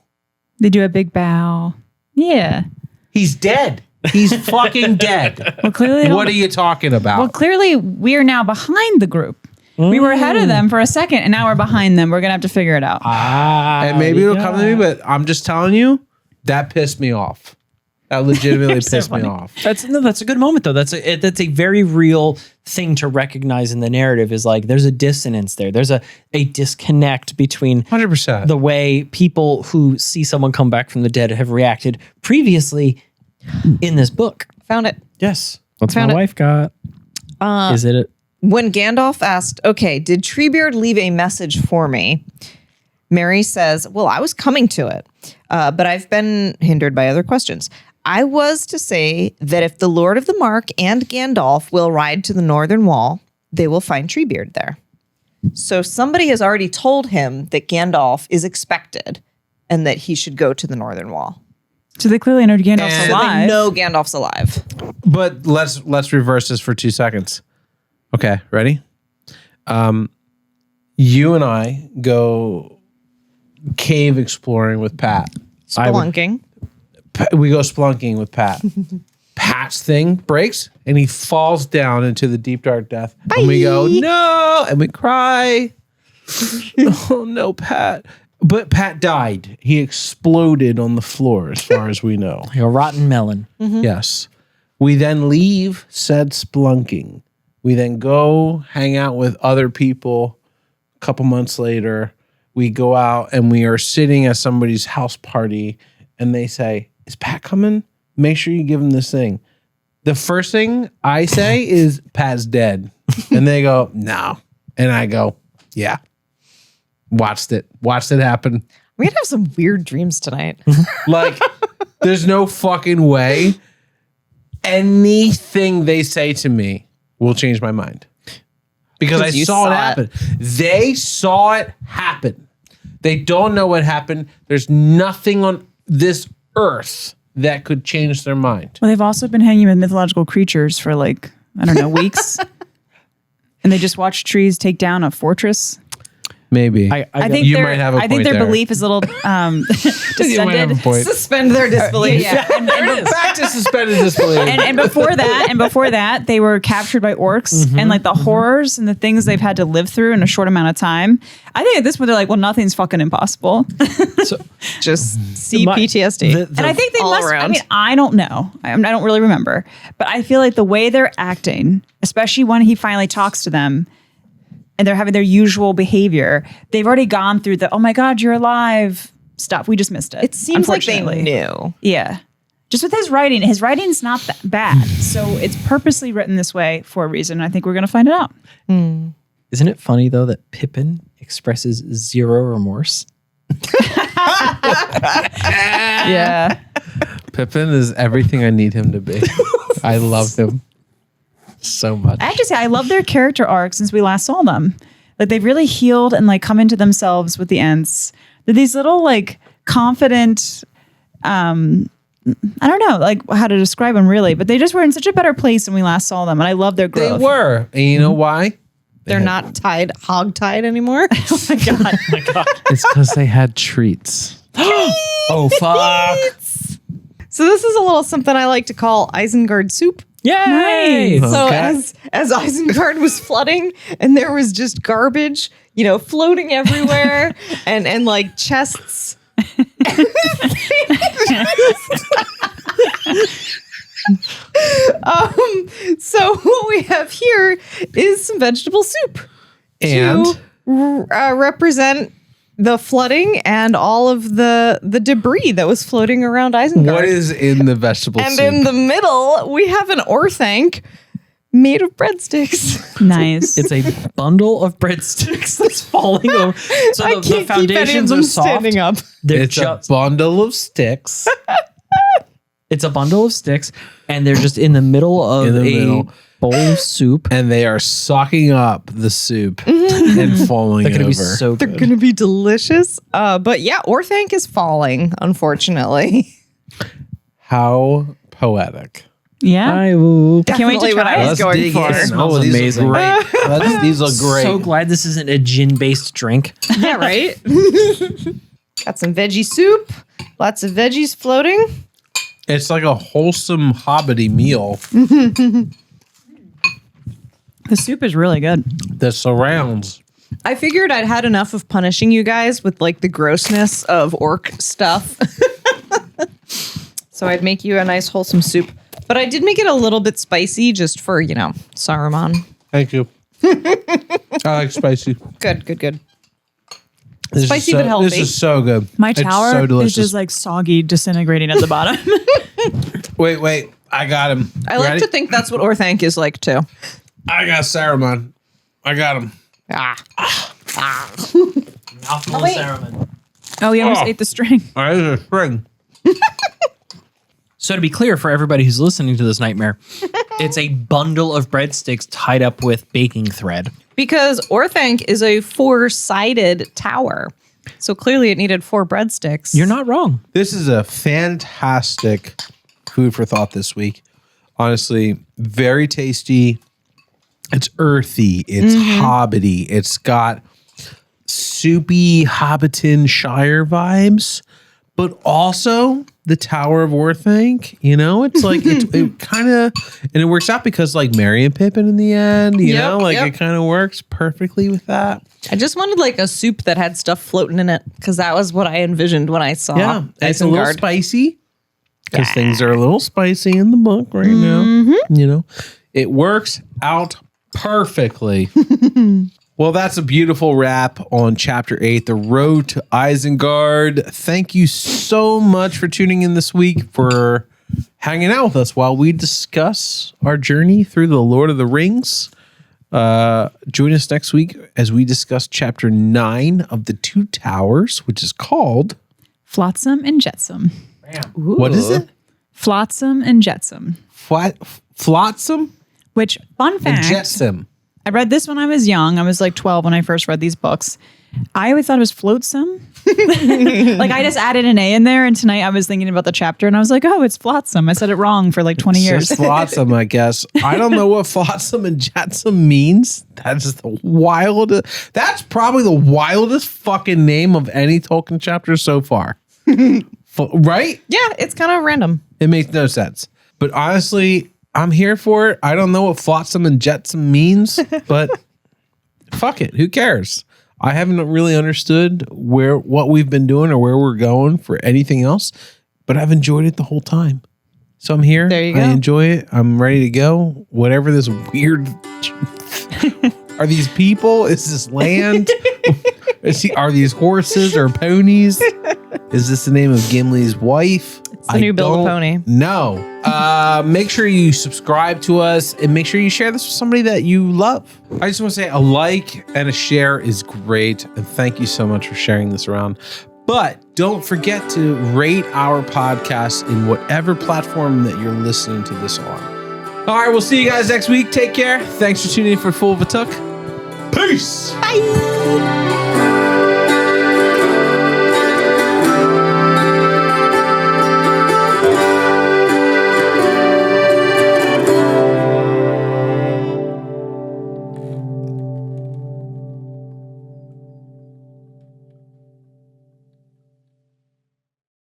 They do a big bow. Yeah. He's dead. He's fucking dead. Well, clearly, what are you talking about? Well, clearly, we are now behind the group. We were ahead of them for a second, and now we're behind them. We're gonna have to figure it out. And maybe it'll come to me, but I'm just telling you, that pissed me off. That legitimately pissed me off. That's a good moment though. That's a very real thing to recognize in the narrative. Is like there's a dissonance there. There's a disconnect between 100% the way people who see someone come back from the dead have reacted previously in this book. Found it. Yes. What's Found my it. wife got? Is it? When Gandalf asked, okay, did Treebeard leave a message for me? Merry says, well, I was coming to it, but I've been hindered by other questions. I was to say that if the Lord of the Mark and Gandalf will ride to the Northern Wall, they will find Treebeard there. So somebody has already told him that Gandalf is expected and that he should go to the Northern Wall. So they clearly know Gandalf's So alive. they know Gandalf's alive. But let's reverse this for 2 seconds. Okay, ready? You and I go cave exploring with Pat. Spelunking. We go spelunking with Pat. Pat's thing breaks and he falls down into the deep dark death. Bye. And we go, no, and we cry. Oh no, Pat. But Pat died. He exploded on the floor as far as we know. Like a rotten melon. Yes. We then leave said spelunking. We then go hang out with other people. A couple months later, we go out and we are sitting at somebody's house party and they say, is Pat coming? Make sure you give him this thing. The first thing I say is Pat's dead. And they go, no. And I go, yeah. Watched it happen. We're gonna have some weird dreams tonight. Like, there's no fucking way anything they say to me will change my mind. Because I saw it happen. They saw it happen. They don't know what happened. There's nothing on this earth that could change their mind. Well, they've also been hanging with mythological creatures for like, I don't know, weeks. and they just watch trees take down a fortress. Maybe. I think you might have a I think point their there. belief is a little You might have a descended. point. Suspend their disbelief. Yeah, and Back to suspended disbelief. and before that, they were captured by orcs, and like the horrors and the things they've had to live through in a short amount of time. I think at this point they're like, well, nothing's fucking impossible. Just see PTSD. And I think they all must. around. I mean, I don't know. I don't really remember, but I feel like the way they're acting, especially when he finally talks to them, and they're having their usual behavior, they've already gone through the "oh my god, you're alive" stuff. We just missed it. It seems like they unfortunately. knew. Yeah. Just with his writing's not that bad. So it's purposely written this way for a reason. I think we're going to find it out. Isn't it funny though that Pippin expresses zero remorse? Yeah. Pippin is everything I need him to be. I love him so much. I have to say, I love their character arc since we last saw them. Like they've really healed and like come into themselves with the Ents. They're these little like confident, I don't know like how to describe them really, but they just were in such a better place when we last saw them. And I love their They growth. were. And you know why? They're not hog-tied anymore. Oh my God. It's because they had treats. Oh fuck! So this is a little something I like to call Isengard soup. Yay! Nice. So Okay. as Isengard was flooding and there was just garbage, floating everywhere and like chests. So what we have here is some vegetable soup And to represent the flooding and all of the debris that was floating around Isengard. what is in the vegetable And soup? in the middle, we have an Orthanc made of breadsticks. Nice. It's a bundle of breadsticks that's falling over. So I the can't keep any of foundations them are soft. standing up. They're It's a just, bundle of sticks. it's a bundle of sticks, and they're just in the middle of In the a middle. bowl of soup. And they are sucking up the soup and falling They're over. gonna be so They're good. going to be delicious. But yeah, Orthanc is falling, unfortunately. How poetic. Yeah. I will. I can't wait to Definitely what try I it. was going dig for. in. Smells these amazing. Are great. These look great. So glad this isn't a gin-based drink. Yeah, right? Got some veggie soup. Lots of veggies floating. It's like a wholesome hobbity meal The soup is really good. that surrounds. I figured I'd had enough of punishing you guys with like the grossness of orc stuff. So I'd make you a nice wholesome soup. But I did make it a little bit spicy just for, Saruman. Thank you. I like spicy. Good, good, good. This Spicy is so, but healthy. This is so good. My It's tower so is delicious. just like soggy, disintegrating at the bottom. Wait. I got him. I like to think that's what Orthanc is like too. I got Saruman. I got him. Mouthful of Saruman. Oh, you almost Oh. ate the string. All right, there's a spring. So to be clear for everybody who's listening to this nightmare, it's a bundle of breadsticks tied up with baking thread. Because Orthanc is a 4-sided tower. So clearly it needed 4 breadsticks. You're not wrong. This is a fantastic food for thought this week. Honestly, very tasty. It's earthy. It's hobbity. It's got soupy Hobbiton Shire vibes, but also the Tower of Orthanc. It's like it kind of, and it works out because like Merry and Pippin in the end. Yep, yep. It kind of works perfectly with that. I just wanted like a soup that had stuff floating in it because that was what I envisioned when I saw Yeah, it's a little Isengard. spicy because things are a little spicy in the book right now. It works out perfectly. Well, that's a beautiful wrap on Chapter 8, The Road to Isengard. Thank you so much for tuning in this week, for hanging out with us while we discuss our journey through the Lord of the Rings. Join us next week as we discuss Chapter 9 of the Two Towers, which is called... Flotsam and Jetsam. What is it? Flotsam and Jetsam. Flotsam Which, fun and fact, Jetsam. I read this when I was young. I was like 12 when I first read these books. I always thought it was flotsam. Like I just added an A in there, and tonight I was thinking about the chapter, and I was like, "Oh, it's flotsam." I said it wrong for like 20 years. Just flotsam, I guess. I don't know what flotsam and jetsam means. That's the wildest. That's probably the wildest fucking name of any Tolkien chapter so far. Right? Yeah, it's kind of random. It makes no sense. But honestly, I'm here for it. I don't know what flotsam and jetsam means, but fuck it. Who cares? I haven't really understood what we've been doing or where we're going for anything else, but I've enjoyed it the whole time. So I'm here. There you go. I enjoy it. I'm ready to go. Whatever this weird are these people? Is this land? Are these horses or ponies? Is this the name of Gimli's wife? It's the new Build a Pony. No. Make sure you subscribe to us and make sure you share this with somebody that you love. I just want to say a like and a share is great. And thank you so much for sharing this around. But don't forget to rate our podcast in whatever platform that you're listening to this on. All right, we'll see you guys next week. Take care. Thanks for tuning in for Full of a Tuck. Peace. Bye.